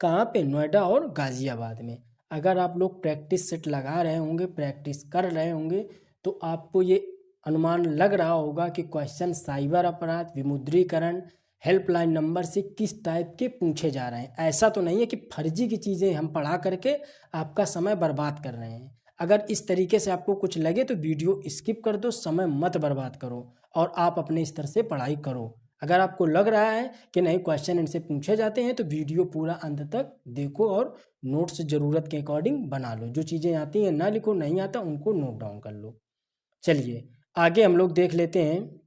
कहाँ पे? नोएडा और गाजियाबाद में। अगर आप लोग प्रैक्टिस सेट लगा रहे होंगे, प्रैक्टिस कर रहे होंगे तो आपको ये अनुमान लग रहा होगा कि क्वेश्चन साइबर अपराध, विमुद्रीकरण, हेल्पलाइन नंबर से किस टाइप के पूछे जा रहे हैं। ऐसा तो नहीं है कि फर्जी की चीज़ें हम पढ़ा करके आपका समय बर्बाद कर रहे हैं। अगर इस तरीके से आपको कुछ लगे तो वीडियो स्किप कर दो, समय मत बर्बाद करो और आप अपने स्तर से पढ़ाई करो। अगर आपको लग रहा है कि नहीं क्वेश्चन इनसे पूछे जाते हैं तो वीडियो पूरा अंत तक देखो और नोट्स ज़रूरत के अकॉर्डिंग बना लो। जो चीज़ें आती हैं ना लिखो, नहीं आता उनको नोट डाउन कर लो। चलिए आगे हम लोग देख लेते हैं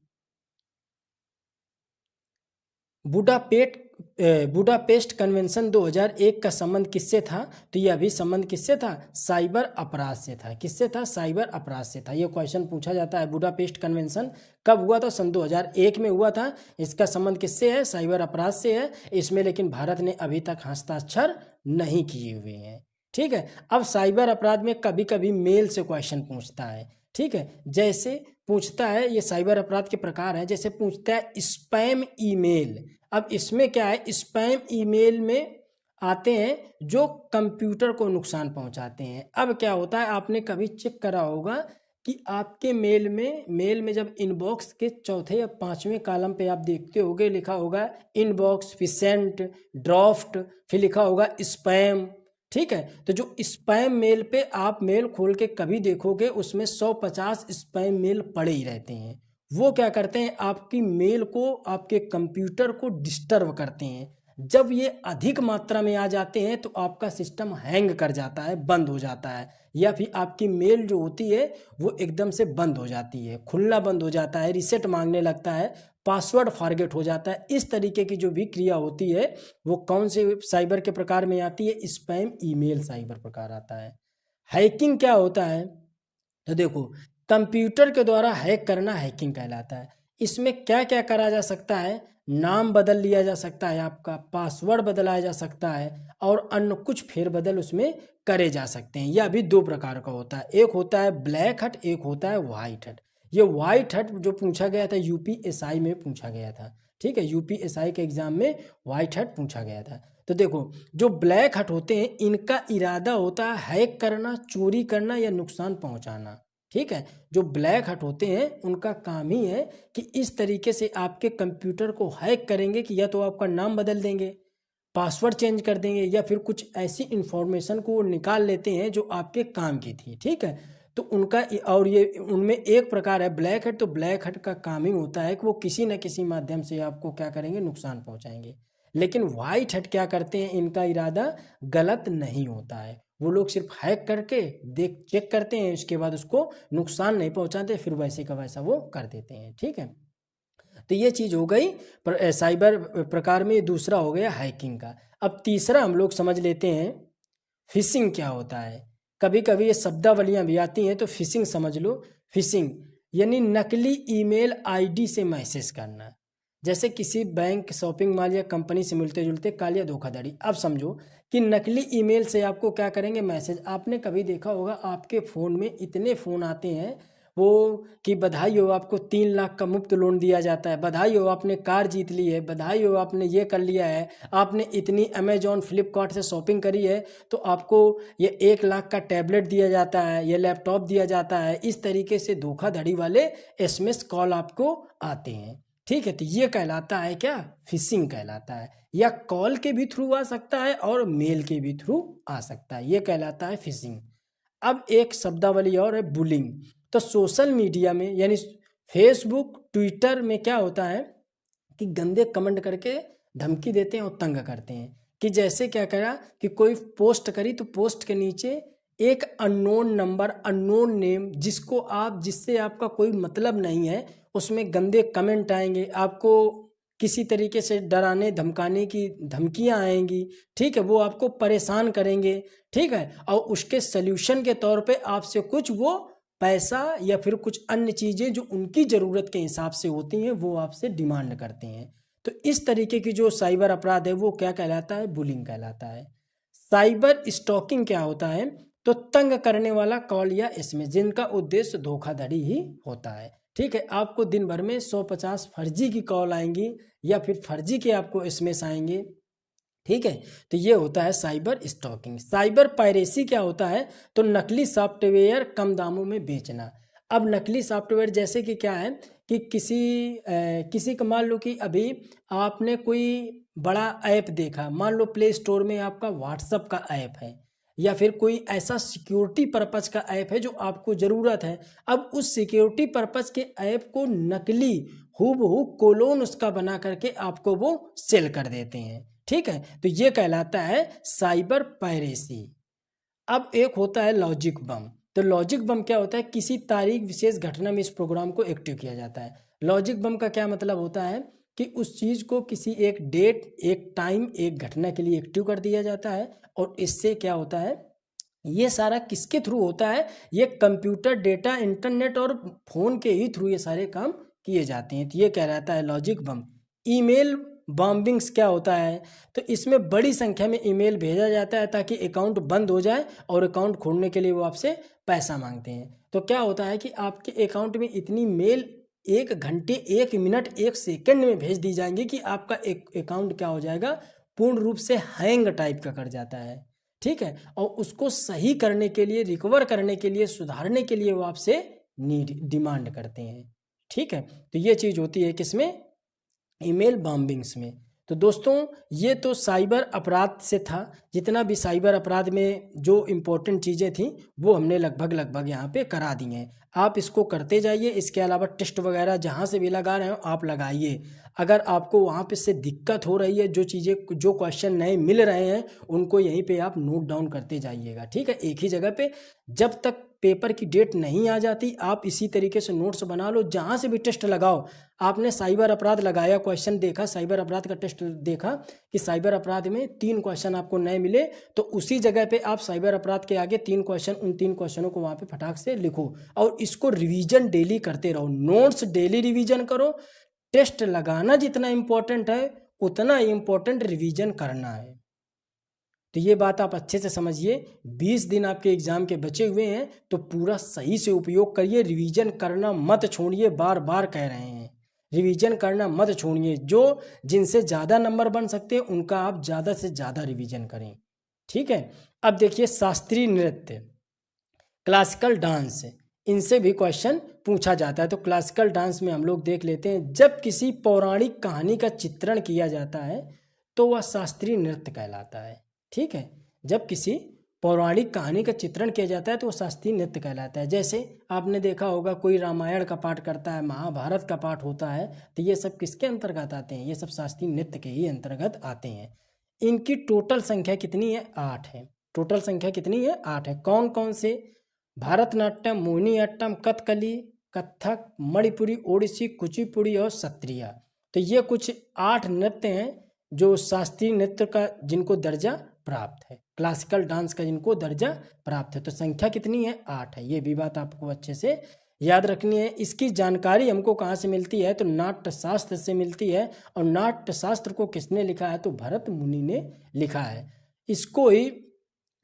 बुडापेस्ट कन्वेंशन 2001 का संबंध किससे था? तो यह भी संबंध किससे था? साइबर अपराध से था। किससे था? साइबर अपराध से था। यह क्वेश्चन पूछा जाता है बुडापेस्ट कन्वेंशन कब हुआ था? सन 2001 में हुआ था। इसका संबंध किससे है? साइबर अपराध से है। इसमें लेकिन भारत ने अभी तक हस्ताक्षर नहीं किए हुए हैं। ठीक है, अब साइबर अपराध में कभी कभी मेल से क्वेश्चन पूछता है। ठीक है, जैसे पूछता है, ये साइबर अपराध के प्रकार है। जैसे पूछता है स्पैम ईमेल। अब इसमें क्या है? स्पैम ईमेल में आते हैं जो कंप्यूटर को नुकसान पहुंचाते हैं। अब क्या होता है, आपने कभी चेक करा होगा कि आपके मेल में जब इनबॉक्स के चौथे या पांचवें कॉलम पे आप देखते होगे लिखा होगा इनबॉक्स, फिर सेंट, ड्राफ्ट, फिर लिखा होगा स्पैम। ठीक है, तो जो स्पैम मेल पे आप मेल खोल के कभी देखोगे उसमें 150 स्पैम मेल पड़े ही रहते हैं। वो क्या करते हैं? आपकी मेल को, आपके कंप्यूटर को डिस्टर्ब करते हैं। जब ये अधिक मात्रा में आ जाते हैं तो आपका सिस्टम हैंग कर जाता है, बंद हो जाता है, या फिर आपकी मेल जो होती है वो एकदम से बंद हो जाती है, खुलना बंद हो जाता है, रीसेट मांगने लगता है, पासवर्ड फॉरगेट हो जाता है। इस तरीके की जो भी क्रिया होती है वो कौन से साइबर के प्रकार में आती है? स्पैम ईमेल साइबर प्रकार आता है। हैकिंग क्या होता है? तो देखो, कंप्यूटर के द्वारा हैक करना हैकिंग कहलाता है। इसमें क्या क्या करा जा सकता है? नाम बदल लिया जा सकता है, आपका पासवर्ड बदलाया जा सकता है और अन्य कुछ फेरबदल उसमें करे जा सकते हैं। यह भी दो प्रकार का होता है, एक होता है ब्लैक हट, एक होता है वाइट हट। ये वाइट हट जो पूछा गया था यूपीएसआई में पूछा गया था। ठीक है, यूपीएसआई के एग्जाम में वाइट हट पूछा गया था। तो देखो, जो ब्लैक हट होते हैं इनका इरादा होता है हैक करना, चोरी करना या नुकसान पहुंचाना। ठीक है, जो ब्लैक हट होते हैं उनका काम ही है कि इस तरीके से आपके कंप्यूटर को हैक करेंगे कि या तो आपका नाम बदल देंगे, पासवर्ड चेंज कर देंगे, या फिर कुछ ऐसी इंफॉर्मेशन को निकाल लेते हैं जो आपके काम की थी। ठीक है, तो उनका और ये उनमें एक प्रकार है ब्लैक हेड। तो ब्लैक हेड का काम ही होता है कि वो किसी न किसी माध्यम से आपको क्या करेंगे, नुकसान पहुंचाएंगे। लेकिन वाइट हेड क्या करते हैं, इनका इरादा गलत नहीं होता है, वो लोग सिर्फ हैक करके देख चेक करते हैं, उसके बाद उसको नुकसान नहीं पहुंचाते, फिर वैसे का वैसा वो कर देते हैं। ठीक है, तो ये चीज़ हो गई साइबर प्रकार में। दूसरा हो गया हैकिंग का। अब तीसरा हम लोग समझ लेते हैं फिशिंग क्या होता है। कभी कभी ये शब्दावलियाँ भी आती हैं, तो फिशिंग समझ लो। फिशिंग यानी नकली ईमेल आईडी से मैसेज करना, जैसे किसी बैंक, शॉपिंग मॉल या कंपनी से मिलते जुलते कॉल या धोखाधड़ी। अब समझो कि नकली ईमेल से आपको क्या करेंगे, मैसेज। आपने कभी देखा होगा आपके फ़ोन में इतने फ़ोन आते हैं वो कि बधाई हो, आपको 3 लाख का मुफ्त लोन दिया जाता है, बधाई हो आपने कार जीत ली है, बधाई हो आपने ये कर लिया है, आपने इतनी अमेजॉन फ्लिपकार्ट से शॉपिंग करी है तो आपको ये 1 लाख का टैबलेट दिया जाता है, ये लैपटॉप दिया जाता है। इस तरीके से धोखाधड़ी वाले एसएमएस कॉल आपको आते हैं। ठीक है, तो ये कहलाता है क्या, फिशिंग कहलाता है। या कॉल के भी थ्रू आ सकता है और मेल के भी थ्रू आ सकता है, ये कहलाता है फिशिंग। अब एक शब्दावली और है बुलिंग। तो सोशल मीडिया में यानी फेसबुक, ट्विटर में क्या होता है कि गंदे कमेंट करके धमकी देते हैं और तंग करते हैं। कि जैसे क्या करा कि कोई पोस्ट करी तो पोस्ट के नीचे एक अननोन नंबर, अननोन नेम, जिससे आपका कोई मतलब नहीं है, उसमें गंदे कमेंट आएंगे, आपको किसी तरीके से डराने धमकाने की धमकियां आएंगी। ठीक है, वो आपको परेशान करेंगे। ठीक है, और उसके सल्यूशन के तौर पे आपसे कुछ वो पैसा या फिर कुछ अन्य चीज़ें जो उनकी ज़रूरत के हिसाब से होती हैं वो आपसे डिमांड करते हैं। तो इस तरीके की जो साइबर अपराध है वो क्या कहलाता है, बुलिंग कहलाता है। साइबर स्टॉकिंग क्या होता है, तो तंग करने वाला कॉल या एसएमएस जिनका उद्देश्य धोखाधड़ी ही होता है। ठीक है, आपको दिन भर में 150 फर्जी की कॉल आएंगी या फिर फर्जी के आपको एसएमएस आएंगे। ठीक है, तो ये होता है साइबर स्टॉकिंग। साइबर पायरेसी क्या होता है, तो नकली सॉफ्टवेयर कम दामों में बेचना। अब नकली सॉफ्टवेयर जैसे कि क्या है कि किसी का मान लो कि अभी आपने कोई बड़ा ऐप देखा, मान लो प्ले स्टोर में आपका व्हाट्सअप का ऐप है या फिर कोई ऐसा सिक्योरिटी पर्पज का ऐप है जो आपको ज़रूरत है। अब उस सिक्योरिटी पर्पज के ऐप को नकली हूबहू कोलोन उसका बना करके आपको वो सेल कर देते हैं। ठीक है, तो ये कहलाता है साइबर पायरेसी। अब एक होता है लॉजिक बम। तो लॉजिक बम क्या होता है, किसी तारीख विशेष घटना में इस प्रोग्राम को एक्टिव किया जाता है। लॉजिक बम का क्या मतलब होता है कि उस चीज़ को किसी एक डेट, एक टाइम, एक घटना के लिए एक्टिव कर दिया जाता है। और इससे क्या होता है, ये सारा किसके थ्रू होता है, ये कंप्यूटर, डेटा, इंटरनेट और फोन के ही थ्रू ये सारे काम किए जाते हैं। तो ये क्या रहता है लॉजिक बम। ईमेल बॉम्बिंग्स क्या होता है, तो इसमें बड़ी संख्या में ईमेल भेजा जाता है ताकि अकाउंट बंद हो जाए और अकाउंट खोलने के लिए वो आपसे पैसा मांगते हैं। तो क्या होता है कि आपके अकाउंट में इतनी मेल 1 घंटे, 1 मिनट, 1 सेकंड में भेज दी जाएंगी कि आपका एक अकाउंट क्या हो जाएगा, पूर्ण रूप से हैंग टाइप का कर जाता है। ठीक है, और उसको सही करने के लिए, रिकवर करने के लिए, सुधारने के लिए वो आपसे डिमांड करते हैं। ठीक है, तो ये चीज़ होती है किसमें, ईमेल बॉम्बिंग्स में। तो दोस्तों ये तो साइबर अपराध से था। जितना भी साइबर अपराध में जो इम्पोर्टेंट चीज़ें थी वो हमने लगभग यहाँ पे करा दी हैं। आप इसको करते जाइए। इसके अलावा टेस्ट वगैरह जहाँ से भी लगा रहे हो आप लगाइए। अगर आपको वहाँ पे से दिक्कत हो रही है, जो चीज़ें, जो क्वेश्चन नए मिल रहे हैं उनको यहीं पे आप नोट डाउन करते जाइएगा। ठीक है, एक ही जगह पे। जब तक पेपर की डेट नहीं आ जाती आप इसी तरीके से नोट्स बना लो। जहाँ से भी टेस्ट लगाओ, आपने साइबर अपराध लगाया, क्वेश्चन देखा, साइबर अपराध का टेस्ट देखा कि साइबर अपराध में 3 क्वेश्चन आपको नए मिले, तो उसी जगह पे आप साइबर अपराध के आगे 3 क्वेश्चन, उन 3 क्वेश्चनों को वहाँ पे फटाक से लिखो और इसको रिवीजन डेली करते रहो। नोट्स डेली रिवीजन करो। टेस्ट लगाना जितना इम्पोर्टेंट है उतना इम्पोर्टेंट रिवीजन करना है। तो ये बात आप अच्छे से समझिए। 20 दिन आपके एग्जाम के बचे हुए हैं तो पूरा सही से उपयोग करिए। रिवीजन करना मत छोड़िए, बार बार कह रहे हैं, रिवीजन करना मत छोड़िए। जो जिनसे ज़्यादा नंबर बन सकते हैं उनका आप ज़्यादा से ज़्यादा रिवीजन करें। ठीक है, अब देखिए शास्त्रीय नृत्य, क्लासिकल डांस, इनसे भी क्वेश्चन पूछा जाता है। तो क्लासिकल डांस में हम लोग देख लेते हैं, जब किसी पौराणिक कहानी का चित्रण किया जाता है तो वह शास्त्रीय नृत्य कहलाता है। ठीक है, जब किसी पौराणिक कहानी का चित्रण किया जाता है तो वो शास्त्रीय नृत्य कहलाता है। जैसे आपने देखा होगा कोई रामायण का पाठ करता है, महाभारत का पाठ होता है, तो ये सब किसके अंतर्गत आते हैं? ये सब शास्त्रीय नृत्य के ही अंतर्गत आते हैं। इनकी टोटल संख्या कितनी है? 8 है। टोटल संख्या कितनी है? 8 है। कौन कौन से? भरतनाट्यम, मोहिनीअट्टम, कथकली, कथक, मणिपुरी, ओडिसी, कुचिपुड़ी और सत्रिया। तो ये कुछ 8 नृत्य हैं जो शास्त्रीय नृत्य का जिनको दर्जा प्राप्त है, क्लासिकल डांस का जिनको दर्जा प्राप्त है। तो संख्या कितनी है? 8 है। ये भी बात आपको अच्छे से याद रखनी है। इसकी जानकारी हमको कहाँ से मिलती है? तो नाट्य शास्त्र से मिलती है। और नाट्य शास्त्र को किसने लिखा है? तो भरत मुनि ने लिखा है। इसको ही,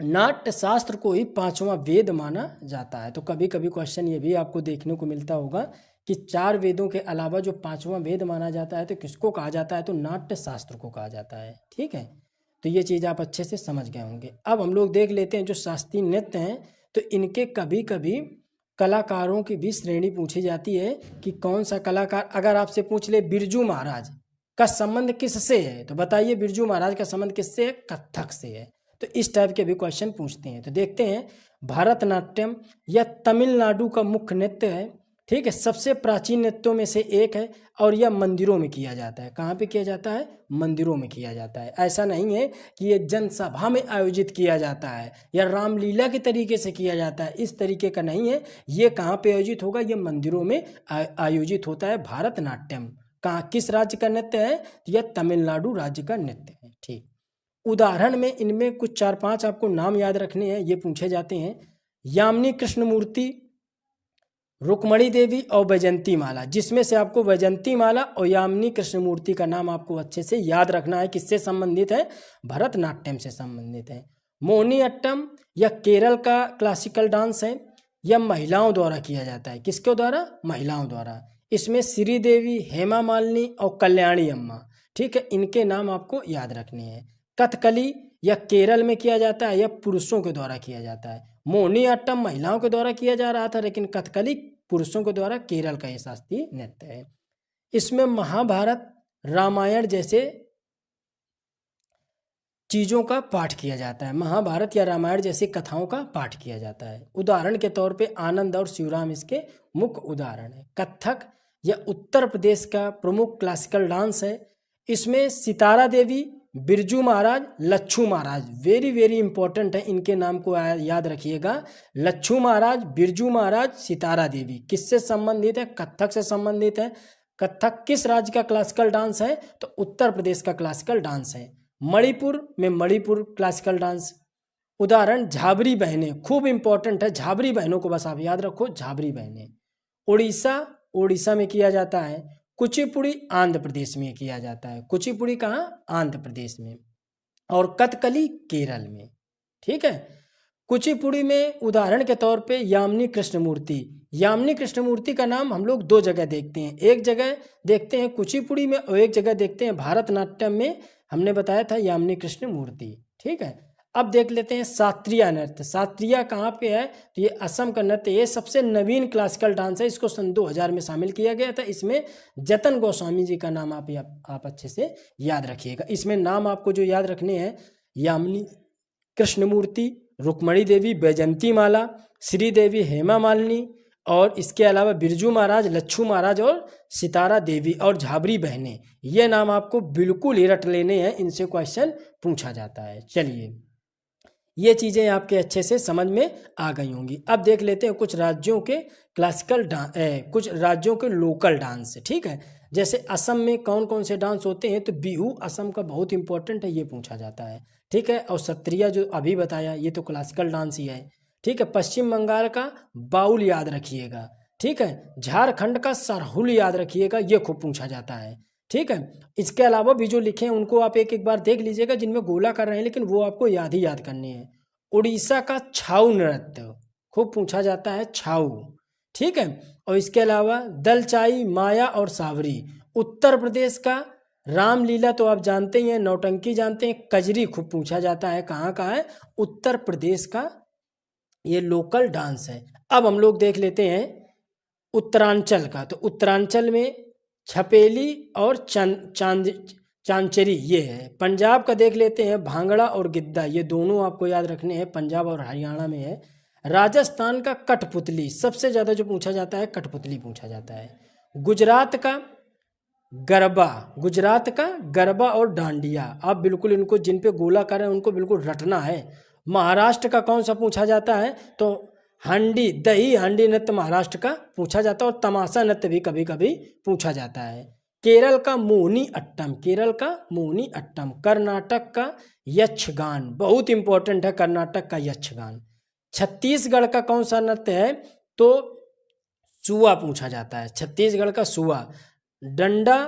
नाट्य शास्त्र को ही 5वां वेद माना जाता है। तो कभी कभी क्वेश्चन ये भी आपको देखने को मिलता होगा कि 4 वेदों के अलावा जो 5वां वेद माना जाता है तो किसको कहा जाता है? तो नाट्य शास्त्र को कहा जाता है। ठीक है, तो ये चीज़ आप अच्छे से समझ गए होंगे। अब हम लोग देख लेते हैं जो शास्त्रीय नृत्य हैं, तो इनके कभी कभी कलाकारों की भी श्रेणी पूछी जाती है कि कौन सा कलाकार, अगर आपसे पूछ ले बिरजू महाराज का संबंध किससे है, तो बताइए बिरजू महाराज का संबंध किससे है? कथक से है। तो इस टाइप के भी क्वेश्चन पूछते हैं। तो देखते हैं, भरतनाट्यम यह तमिलनाडु का मुख्य नृत्य है। ठीक है, सबसे प्राचीन नृत्यों में से एक है और यह मंदिरों में किया जाता है। कहाँ पे किया जाता है? मंदिरों में किया जाता है। ऐसा नहीं है कि ये जनसभा में आयोजित किया जाता है या रामलीला के तरीके से किया जाता है, इस तरीके का नहीं है। ये कहाँ पे आयोजित होगा? ये मंदिरों में आयोजित होता है। भरतनाट्यम कहाँ, किस राज्य का नृत्य है? तो यह तमिलनाडु राज्य का नृत्य है। ठीक, उदाहरण में इनमें कुछ 4-5 आपको नाम याद रखने हैं, ये पूछे जाते हैं। यामिनी कृष्णमूर्ति, रुक्मणी देवी और वैजंती माला, जिसमें से आपको वैजंती माला और यामिनी कृष्णमूर्ति का नाम आपको अच्छे से याद रखना है। किससे संबंधित है? भरतनाट्यम से संबंधित है। मोहिनीअट्टम यह केरल का क्लासिकल डांस है। यह महिलाओं द्वारा किया जाता है। किसके द्वारा? महिलाओं द्वारा। इसमें श्रीदेवी, हेमा मालिनी और कल्याणी अम्मा, ठीक है, इनके नाम आपको याद रखने हैं। कथकली यह केरल में किया जाता है, यह पुरुषों के द्वारा किया जाता है। मोहिनीअट्टम महिलाओं के द्वारा किया जा रहा था, लेकिन कथकली पुरुषों के द्वारा केरल का ये शास्त्रीय नृत्य है। इसमें महाभारत, रामायण जैसे चीज़ों का पाठ किया जाता है। महाभारत या रामायण जैसी कथाओं का पाठ किया जाता है। उदाहरण के तौर पे आनंद और शिवराम इसके मुख्य उदाहरण है। कथक यह उत्तर प्रदेश का प्रमुख क्लासिकल डांस है। इसमें सितारा देवी, बिरजू महाराज, लच्छू महाराज, वेरी वेरी इंपॉर्टेंट है, इनके नाम को याद रखिएगा। लच्छू महाराज, बिरजू महाराज, सितारा देवी किससे संबंधित है? कथक से संबंधित है। कथक किस राज्य का क्लासिकल डांस है? तो उत्तर प्रदेश का क्लासिकल डांस है। मणिपुर में मणिपुर क्लासिकल डांस। उदाहरण झाबरी बहनें, खूब इंपॉर्टेंट है, झाबरी बहनों को बस आप याद रखो, झाबरी बहनें। उड़ीसा, उड़ीसा में किया जाता है। कुचिपुड़ी आंध्र प्रदेश में किया जाता है। कुचिपुड़ी कहाँ? आंध्र प्रदेश में। और कथकली केरल में। ठीक है, कुचिपुड़ी में उदाहरण के तौर पे यामिनी कृष्णमूर्ति, यामिनी कृष्णमूर्ति का नाम हम लोग 2 जगह देखते हैं। एक जगह देखते हैं कुचिपुड़ी में और एक जगह देखते हैं भरतनाट्यम में। हमने बताया था यामिनी कृष्णमूर्ति। ठीक है, अब देख लेते हैं शास्त्रीय नृत्य। शास्त्रीय कहाँ पे है? तो ये असम का नृत्य, ये सबसे नवीन क्लासिकल डांस है। इसको सन 2000 में शामिल किया गया था। इसमें जतन गोस्वामी जी का नाम आप अच्छे से याद रखिएगा। इसमें नाम आपको जो याद रखने हैं, यामिनी कृष्णमूर्ति, रुक्मणी देवी, वैजंती माला, श्रीदेवी, हेमा मालिनी, और इसके अलावा बिरजू महाराज, लच्छू महाराज और सितारा देवी और झाबरी बहनें। ये नाम आपको बिल्कुल ही रट लेने हैं, इनसे क्वेश्चन पूछा जाता है। चलिए, ये चीज़ें आपके अच्छे से समझ में आ गई होंगी। अब देख लेते हैं कुछ राज्यों के क्लासिकल डांस, कुछ राज्यों के लोकल डांस। ठीक है, जैसे असम में कौन कौन से डांस होते हैं? तो बिहू असम का बहुत इंपॉर्टेंट है, ये पूछा जाता है। ठीक है, और सत्रिया जो अभी बताया ये तो क्लासिकल डांस ही है। ठीक है, पश्चिम बंगाल का बाउल याद रखिएगा। ठीक है, झारखंड का सरहुल याद रखिएगा, ये खूब पूछा जाता है। ठीक है, इसके अलावा भी जो लिखे हैं उनको आप एक एक बार देख लीजिएगा, जिनमें गोला कर रहे हैं, लेकिन वो आपको याद ही याद करनी है। उड़ीसा का छाऊ नृत्य खूब पूछा जाता है, छाऊ। ठीक है, और इसके अलावा दलचाई, माया और सावरी। उत्तर प्रदेश का रामलीला तो आप जानते ही हैं, नौटंकी जानते हैं। कजरी खूब पूछा जाता है, कहाँ का है? उत्तर प्रदेश का ये लोकल डांस है। अब हम लोग देख लेते हैं उत्तरांचल का। तो उत्तरांचल में छपेली और चांचरी ये है। पंजाब का देख लेते हैं, भांगड़ा और गिद्दा, ये दोनों आपको याद रखने हैं, पंजाब और हरियाणा में है। राजस्थान का कठपुतली, सबसे ज़्यादा जो पूछा जाता है कठपुतली पूछा जाता है। गुजरात का गरबा, गुजरात का गरबा और डांडिया, आप बिल्कुल इनको जिन पे गोलाकार है उनको बिल्कुल रटना है। महाराष्ट्र का कौन सा पूछा जाता है, तो हांडी, दही हांडी नृत्य महाराष्ट्र का पूछा जाता है, और तमाशा नृत्य भी कभी कभी पूछा जाता है। केरल का मोहिनी अट्टम, केरल का मोहिनी अट्टम। कर्नाटक का यक्षगान, बहुत इंपॉर्टेंट है कर्नाटक का यक्षगान। छत्तीसगढ़ का कौन सा नृत्य है, तो सुआ पूछा जाता है, छत्तीसगढ़ का सुआ। डंडा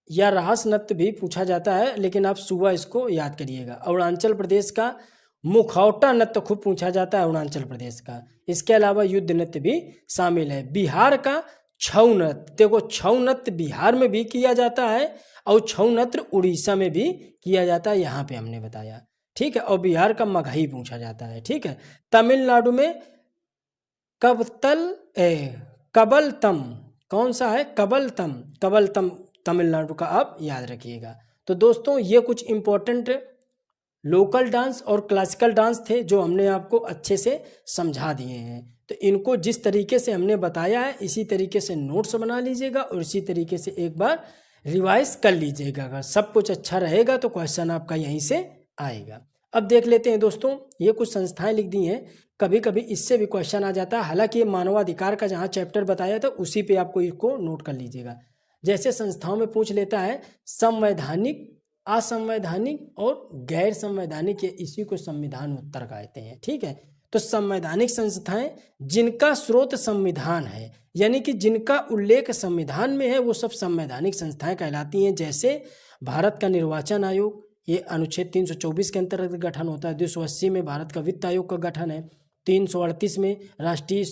या रास नृत्य भी पूछा जाता है, लेकिन आप सुआ इसको याद करिएगा। अरुणाचल प्रदेश का मुखौटा नृत्य खूब पूछा जाता है अरुणाचल प्रदेश का। इसके अलावा युद्ध नृत्य भी शामिल है। बिहार का छऊ नृत्य, देखो छऊ नृत्य बिहार में भी किया जाता है और छऊ नृत्य उड़ीसा में भी किया जाता है, यहाँ पे हमने बताया, ठीक है। और बिहार का मगही पूछा जाता है, ठीक है। तमिलनाडु में कबलतम, कौन सा है, कबलतम, कबलतम तमिलनाडु का आप याद रखिएगा। तो दोस्तों ये कुछ इंपॉर्टेंट लोकल डांस और क्लासिकल डांस थे जो हमने आपको अच्छे से समझा दिए हैं। तो इनको जिस तरीके से हमने बताया है इसी तरीके से नोट्स बना लीजिएगा और इसी तरीके से एक बार रिवाइज कर लीजिएगा। अगर सब कुछ अच्छा रहेगा तो क्वेश्चन आपका यहीं से आएगा। अब देख लेते हैं दोस्तों, ये कुछ संस्थाएं लिख दी हैं, कभी कभी इससे भी क्वेश्चन आ जाता है। हालांकि ये मानवाधिकार का जहाँ चैप्टर बताया था उसी पे आपको इसको नोट कर लीजिएगा। जैसे संस्थाओं में पूछ लेता है संवैधानिक, असंवैधानिक और गैर संवैधानिक, ये इसी को संविधान उत्तर कहते हैं, ठीक है। तो संवैधानिक संस्थाएं जिनका स्रोत संविधान है, यानी कि जिनका उल्लेख संविधान में है, वो सब संवैधानिक संस्थाएं कहलाती हैं। जैसे भारत का निर्वाचन आयोग, ये अनुच्छेद 324 के अंतर्गत गठन होता है। 280 में भारत का वित्त आयोग का गठन है। 338 में राष्ट्रीय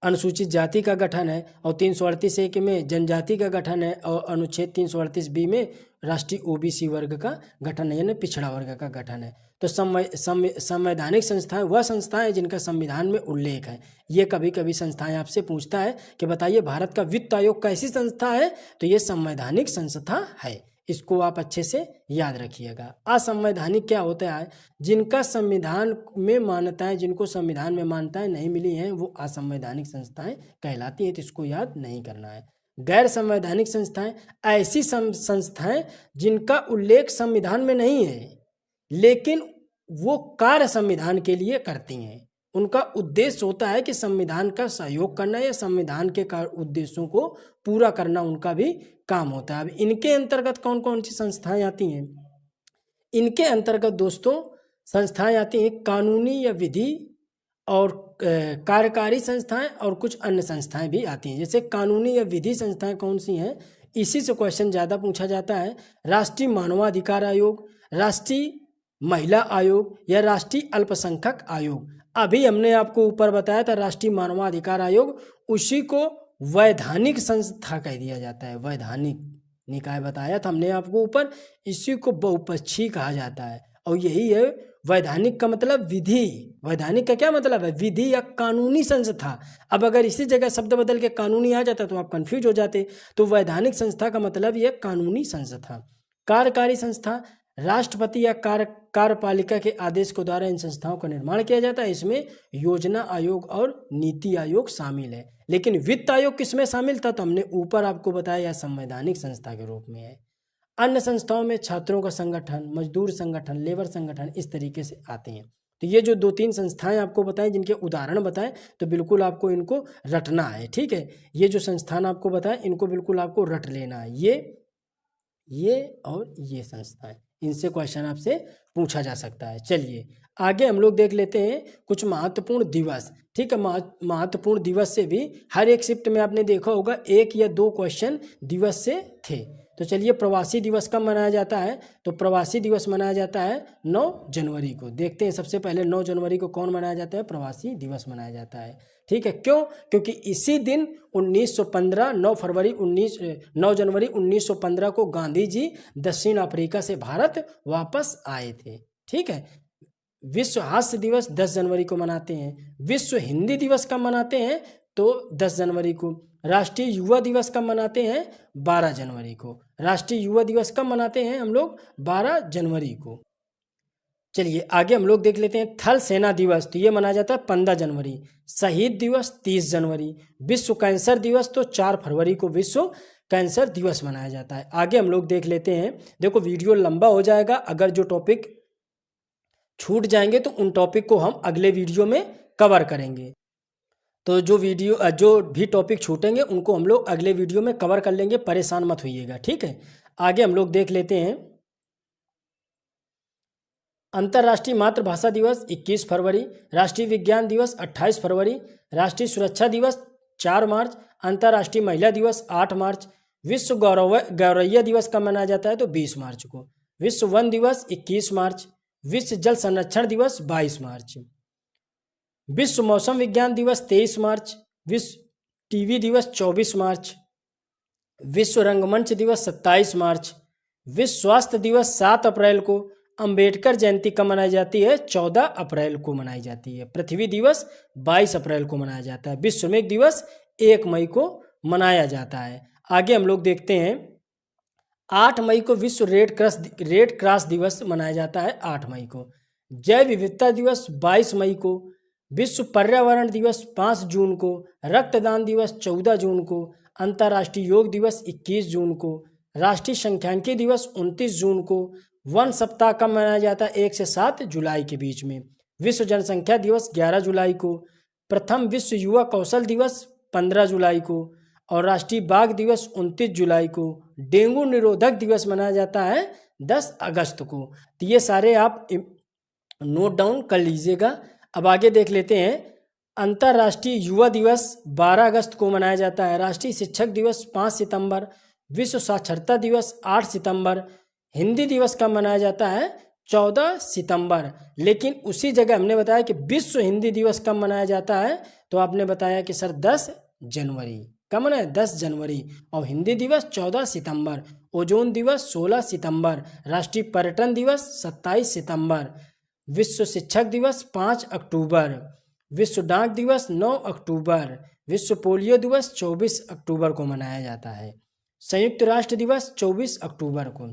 अनुसूचित जाति का गठन है और 338 में जनजाति का गठन है और अनुच्छेद 338 बी में राष्ट्रीय ओबीसी वर्ग का गठन है, यानी पिछड़ा वर्ग का गठन है। तो संवैधानिक संस्थाएं वह संस्थाएं जिनका संविधान में उल्लेख है। ये कभी कभी संस्थाएं आपसे पूछता है कि बताइए भारत का वित्त आयोग कैसी संस्था है, तो ये संवैधानिक संस्था है, इसको आप अच्छे से याद रखिएगा। असंवैधानिक क्या होता है, जिनका संविधान में मान्यताएं, जिनको संविधान में मान्यताएं नहीं मिली हैं, वो असंवैधानिक संस्थाएं कहलाती हैं, तो इसको याद नहीं करना है। गैर संवैधानिक संस्थाएं ऐसी संस्थाएं जिनका उल्लेख संविधान में नहीं है लेकिन वो कार्य संविधान के लिए करती हैं। उनका उद्देश्य होता है कि संविधान का सहयोग करना या संविधान के उद्देश्यों को पूरा करना उनका भी काम होता है। अब इनके अंतर्गत कौन कौन सी संस्थाएं आती हैं, इनके अंतर्गत दोस्तों संस्थाएं आती हैं कानूनी या विधि और कार्यकारी संस्थाएं और कुछ अन्य संस्थाएं भी आती हैं। जैसे कानूनी या विधि संस्थाएं कौन सी हैं, इसी से क्वेश्चन ज़्यादा पूछा जाता है। राष्ट्रीय मानवाधिकार आयोग, राष्ट्रीय महिला आयोग या राष्ट्रीय अल्पसंख्यक आयोग। अभी हमने आपको ऊपर बताया था राष्ट्रीय मानवाधिकार आयोग, उसी को वैधानिक संस्था कह दिया जाता है। वैधानिक निकाय बताया था हमने आपको ऊपर, इसी को बहुपक्षीय कहा जाता है और यही है वैधानिक का मतलब विधि। वैधानिक का क्या मतलब है, विधि या कानूनी संस्था। अब अगर इसी जगह शब्द बदल के कानूनी आ जाता तो आप कंफ्यूज हो जाते। तो वैधानिक संस्था का मतलब यह कानूनी संस्था। कार्यकारी संस्था, राष्ट्रपति या कार्यपालिका के आदेश के द्वारा इन संस्थाओं का निर्माण किया जाता है। इसमें योजना आयोग और नीति आयोग शामिल है। लेकिन वित्त आयोग किसमें शामिल था, तो हमने ऊपर आपको बताया संवैधानिक संस्था के रूप में है। अन्य संस्थाओं में छात्रों का संगठन, मजदूर संगठन, लेबर संगठन इस तरीके से आते हैं। तो ये जो 2-3 संस्थाएं आपको बताएं, जिनके उदाहरण बताएं, तो बिल्कुल आपको इनको रटना है, ठीक है। ये जो संस्थान आपको बताएं इनको बिल्कुल आपको रट लेना है। ये और ये संस्थाएं, इनसे क्वेश्चन आपसे पूछा जा सकता है। चलिए आगे हम लोग देख लेते हैं कुछ महत्वपूर्ण दिवस, ठीक है। महत्वपूर्ण दिवस से भी हर एक शिफ्ट में आपने देखा होगा 1 या 2 क्वेश्चन दिवस से थे। तो चलिए प्रवासी दिवस कब मनाया जाता है, तो प्रवासी दिवस मनाया जाता है 9 जनवरी को। देखते हैं सबसे पहले 9 जनवरी को कौन मनाया जाता है, प्रवासी दिवस मनाया जाता है, ठीक है। क्यों, क्योंकि इसी दिन 1915 9 जनवरी 1915 को गांधी जी दक्षिण अफ्रीका से भारत वापस आए थे, ठीक है। विश्व हास्य दिवस 10 जनवरी को मनाते हैं। विश्व हिंदी दिवस कब मनाते हैं, तो 10 जनवरी को। राष्ट्रीय युवा दिवस कब मनाते हैं? 12 जनवरी को। राष्ट्रीय युवा दिवस कब मनाते हैं हम लोग? 12 जनवरी को। चलिए आगे हम लोग देख लेते हैं थल सेना दिवस, तो ये मनाया जाता है 15 जनवरी। शहीद दिवस 30 जनवरी। विश्व कैंसर दिवस तो 4 फरवरी को विश्व कैंसर दिवस मनाया जाता है। आगे हम लोग देख लेते हैं। देखो वीडियो लंबा हो जाएगा, अगर जो टॉपिक छूट जाएंगे तो उन टॉपिक को हम अगले वीडियो में कवर करेंगे। तो जो भी टॉपिक छूटेंगे उनको हम लोग अगले वीडियो में कवर कर लेंगे, परेशान मत होइएगा, ठीक है। आगे हम लोग देख लेते हैं अंतर्राष्ट्रीय मातृभाषा दिवस 21 फरवरी, राष्ट्रीय विज्ञान दिवस 28 फरवरी, राष्ट्रीय सुरक्षा दिवस 4 मार्च, अंतर्राष्ट्रीय महिला दिवस 8 मार्च, विश्व गौरैया दिवस कब मनाया जाता है? तो 20 मार्च को। विश्व वन दिवस 21 मार्च, विश्व जल संरक्षण दिवस 22 मार्च, विश्व मौसम विज्ञान दिवस 23 मार्च, विश्व टीवी दिवस 24 मार्च, विश्व रंगमंच दिवस 27 मार्च, विश्व स्वास्थ्य दिवस 7 अप्रैल को, अंबेडकर जयंती कब मनाई जाती है? 14 अप्रैल को मनाई जाती है। पृथ्वी दिवस 22 अप्रैल को मनाया जाता है। विश्व मेघ दिवस 1 मई को मनाया जाता है। आगे हम लोग देखते हैं 8 मई को विश्व रेड क्रॉस दिवस मनाया जाता है। 8 मई को जैव विविधता दिवस 22 मई को, विश्व पर्यावरण दिवस 5 जून को, रक्तदान दिवस 14 जून को, अंतर्राष्ट्रीय योग दिवस 21 जून को, राष्ट्रीय सांख्यिकी दिवस 29 जून को, वन सप्ताह कब मनाया जाता है? 1 से 7 जुलाई के बीच में, विश्व जनसंख्या दिवस 11 जुलाई को, प्रथम विश्व युवा कौशल दिवस 15 जुलाई को, और राष्ट्रीय बाघ दिवस 29 जुलाई को। डेंगू निरोधक दिवस मनाया जाता है 10 अगस्त को। तो ये सारे आप नोट डाउन कर लीजिएगा। अब आगे देख लेते हैं अंतर्राष्ट्रीय युवा दिवस 12 अगस्त को मनाया जाता है। राष्ट्रीय शिक्षक दिवस 5 सितंबर, विश्व साक्षरता दिवस 8 सितंबर, हिंदी दिवस कब मनाया जाता है? 14 सितंबर। लेकिन उसी जगह हमने बताया कि विश्व हिंदी दिवस कब मनाया जाता है, तो आपने बताया कि सर 10 जनवरी। कब मनाया? 10 जनवरी। और हिंदी दिवस 14 सितंबर, ओजोन दिवस 16 सितंबर, राष्ट्रीय पर्यटन दिवस 27 सितंबर, विश्व शिक्षक दिवस 5 अक्टूबर, विश्व डाक दिवस 9 अक्टूबर, विश्व पोलियो दिवस 24 अक्टूबर को मनाया जाता है, संयुक्त राष्ट्र दिवस 24 अक्टूबर को,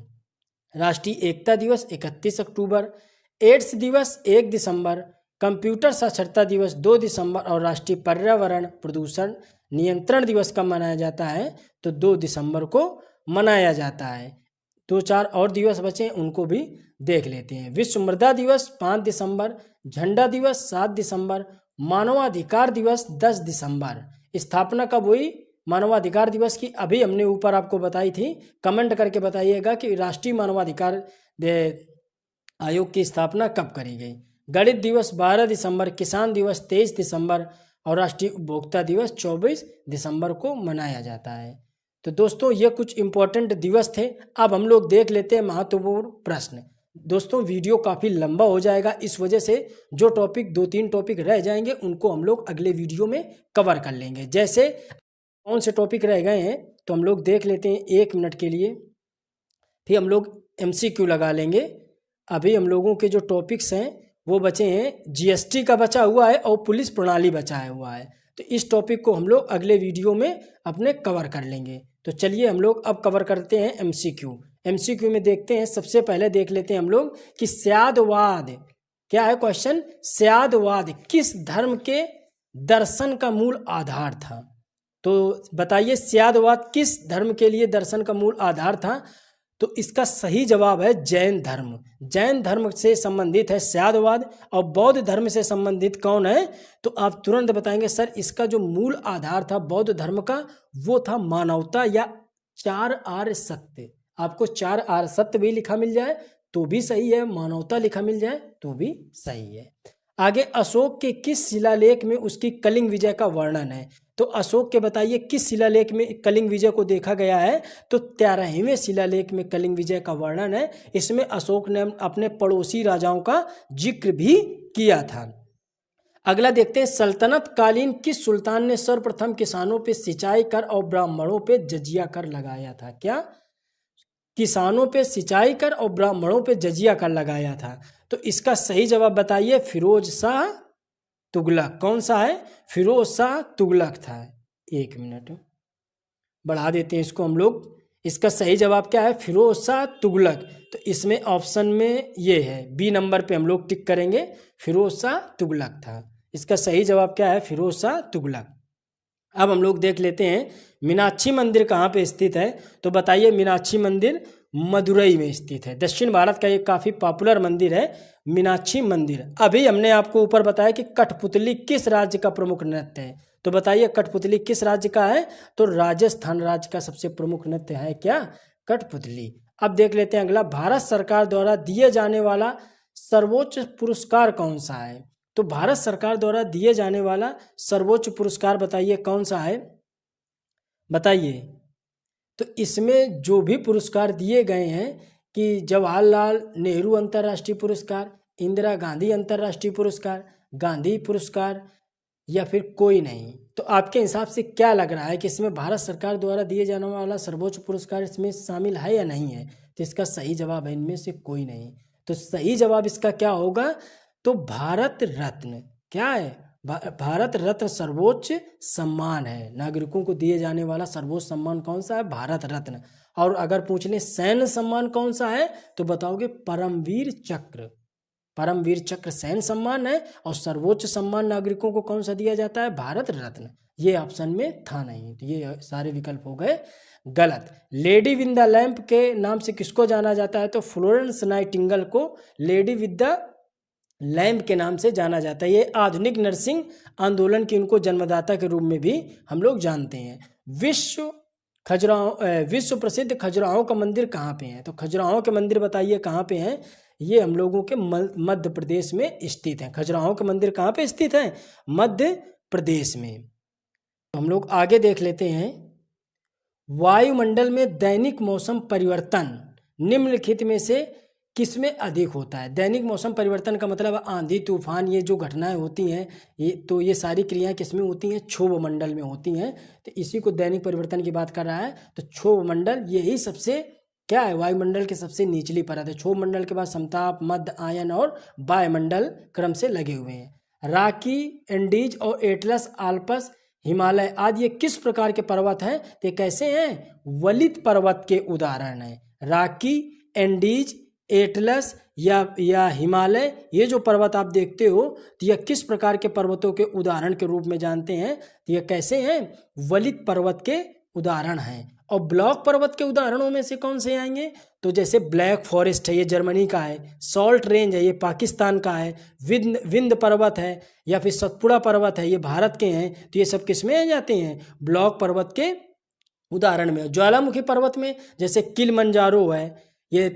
राष्ट्रीय एकता दिवस 31 अक्टूबर, एड्स दिवस 1 दिसंबर, कंप्यूटर साक्षरता दिवस 2 दिसंबर और राष्ट्रीय पर्यावरण प्रदूषण नियंत्रण दिवस कब मनाया जाता है? तो 2 दिसंबर को मनाया जाता है। 2-4 और दिवस बचे उनको भी देख लेते हैं। विश्व मृदा दिवस 5 दिसंबर, झंडा दिवस 7 दिसंबर, मानवाधिकार दिवस 10 दिसंबर। स्थापना कब हुई मानवाधिकार दिवस की? अभी हमने ऊपर आपको बताई थी, कमेंट करके बताइएगा कि राष्ट्रीय मानवाधिकार आयोग की स्थापना कब करी गई। गणित दिवस 12 दिसंबर, किसान दिवस 23 दिसंबर और राष्ट्रीय उपभोक्ता दिवस 24 दिसंबर को मनाया जाता है। तो दोस्तों ये कुछ इम्पोर्टेंट दिवस थे। अब हम लोग देख लेते हैं महत्वपूर्ण प्रश्न। दोस्तों वीडियो काफ़ी लंबा हो जाएगा, इस वजह से जो टॉपिक 2-3 टॉपिक रह जाएंगे उनको हम लोग अगले वीडियो में कवर कर लेंगे। जैसे कौन से टॉपिक रह गए हैं तो हम लोग देख लेते हैं 1 मिनट के लिए, फिर हम लोग MCQ लगा लेंगे। अभी हम लोगों के जो टॉपिक्स हैं वो बचे हैं, GST का बचा हुआ है और पुलिस प्रणाली बचा हुआ है। तो इस टॉपिक को हम लोग अगले वीडियो में अपने कवर कर लेंगे। तो चलिए हम लोग अब कवर करते हैं MCQ में देखते हैं। सबसे पहले देख लेते हैं हम लोग कि स्यादवाद क्या है क्वेश्चन। स्यादवाद किस धर्म के दर्शन का मूल आधार था? तो बताइए स्यादवाद किस धर्म के लिए दर्शन का मूल आधार था? तो इसका सही जवाब है जैन धर्म। जैन धर्म से संबंधित है स्यादवाद। और बौद्ध धर्म से संबंधित कौन है? तो आप तुरंत बताएंगे सर इसका जो मूल आधार था बौद्ध धर्म का वो था मानवता या 4 आर्य सत्य। आपको 4 आर्य सत्य भी लिखा मिल जाए तो भी सही है, मानवता लिखा मिल जाए तो भी सही है। आगे अशोक के किस शिलालेख में उसकी कलिंग विजय का वर्णन है? तो अशोक के बताइए किस शिलालेख में कलिंग विजय को देखा गया है? तो 13वें शिलालेख में कलिंग विजय का वर्णन है। इसमें अशोक ने अपने पड़ोसी राजाओं का जिक्र भी किया था। अगला देखते हैं सल्तनत कालीन किस सुल्तान ने सर्वप्रथम किसानों पे सिंचाई कर और ब्राह्मणों पे जजिया कर लगाया था? क्या किसानों पे सिंचाई कर और ब्राह्मणों पे जजिया कर लगाया था? तो इसका सही जवाब बताइए फिरोज शाह तुगलक। कौन सा है? फिरोज शाह तुगलक था। 1 मिनट। बढ़ा देते हैं इसको हम लोग। इसका सही जवाब क्या है? फिरोज शाह तुगलक। तो इसमें ऑप्शन में ये है, बी नंबर पे हम लोग टिक करेंगे, फिरोज शाह तुगलक था। इसका सही जवाब क्या है? फिरोज शाह तुगलक। अब हम लोग देख लेते हैं मीनाक्षी मंदिर कहाँ पे स्थित है। तो बताइए, मीनाक्षी मंदिर मदुरई में स्थित है। दक्षिण भारत का एक काफ़ी पॉपुलर मंदिर है मीनाक्षी मंदिर। अभी हमने आपको ऊपर बताया कि कठपुतली किस राज्य का प्रमुख नृत्य है। तो बताइए कठपुतली किस राज्य का है? तो राजस्थान राज्य का सबसे प्रमुख नृत्य है क्या? कठपुतली। अब देख लेते हैं अगला, भारत सरकार द्वारा दिए जाने वाला सर्वोच्च पुरस्कार कौन सा है? तो भारत सरकार द्वारा दिए जाने वाला सर्वोच्च पुरस्कार बताइए कौन सा है? बताइए। तो इसमें जो भी पुरस्कार दिए गए हैं कि जवाहरलाल नेहरू अंतर्राष्ट्रीय पुरस्कार, इंदिरा गांधी अंतर्राष्ट्रीय पुरस्कार, गांधी पुरस्कार, या फिर कोई नहीं। तो आपके हिसाब से क्या लग रहा है कि इसमें भारत सरकार द्वारा दिए जाने वाला सर्वोच्च पुरस्कार इसमें शामिल है या नहीं है? तो इसका सही जवाब है इनमें से कोई नहीं। तो सही जवाब इसका क्या होगा? तो भारत रत्न। क्या है? भारत रत्न सर्वोच्च सम्मान है। नागरिकों को दिए जाने वाला सर्वोच्च सम्मान कौन सा है? भारत रत्न। और अगर पूछ ले सैन्य सम्मान कौन सा है, तो बताओगे परमवीर चक्र। परमवीर चक्र सैन्य सम्मान है, और सर्वोच्च सम्मान नागरिकों को कौन सा दिया जाता है? भारत रत्न। ये ऑप्शन में था नहीं, तो ये सारे विकल्प हो गए गलत। लेडी विद द लैंप के नाम से किसको जाना जाता है? तो फ्लोरेंस नाइटिंगेल को लेडी विद द लैंप के नाम से जाना जाता है। ये आधुनिक नर्सिंग आंदोलन की उनको जन्मदाता के रूप में भी हम लोग जानते हैं। विश्व प्रसिद्ध खजुराहो का मंदिर कहाँ पे है? तो खजुराहो के मंदिर बताइए कहाँ पे हैं? ये हम लोगों के मध्य प्रदेश में स्थित है। खजुराहो के मंदिर कहाँ पे स्थित है? मध्य प्रदेश में। तो हम लोग आगे देख लेते हैं, वायुमंडल में दैनिक मौसम परिवर्तन निम्नलिखित में से किसमें अधिक होता है? दैनिक मौसम परिवर्तन का मतलब आंधी तूफान, ये जो घटनाएं होती हैं, ये सारी क्रियाएं किसमें होती हैं? क्षोभ मंडल में होती हैं। तो इसी को दैनिक परिवर्तन की बात कर रहा है। तो क्षोभ मंडल यही सबसे क्या है? वायुमंडल के सबसे निचली परत है। क्षोभ मंडल के बाद समताप, मध्य, आयन और वायुमंडल क्रम से लगे हुए हैं। रॉकी, एंडीज और एटलस, आल्प्स, हिमालय आदि ये किस प्रकार के पर्वत हैं? तो कैसे हैं? वलित पर्वत के उदाहरण हैं। रॉकी, एंडीज, एटलस या हिमालय, ये जो पर्वत आप देखते हो, तो यह किस प्रकार के पर्वतों के उदाहरण के रूप में जानते हैं? तो यह कैसे हैं? वलित पर्वत के उदाहरण हैं। और ब्लॉक पर्वत के उदाहरणों में से कौन से आएंगे? तो जैसे ब्लैक फॉरेस्ट है, ये जर्मनी का है। सॉल्ट रेंज है, ये पाकिस्तान का है। विंध्य पर्वत है, या फिर सतपुड़ा पर्वत है, ये भारत के हैं। तो ये सब किस में आ जाते हैं? ब्लॉक पर्वत के उदाहरण में। ज्वालामुखी पर्वत में जैसे किलिमंजारो है, ये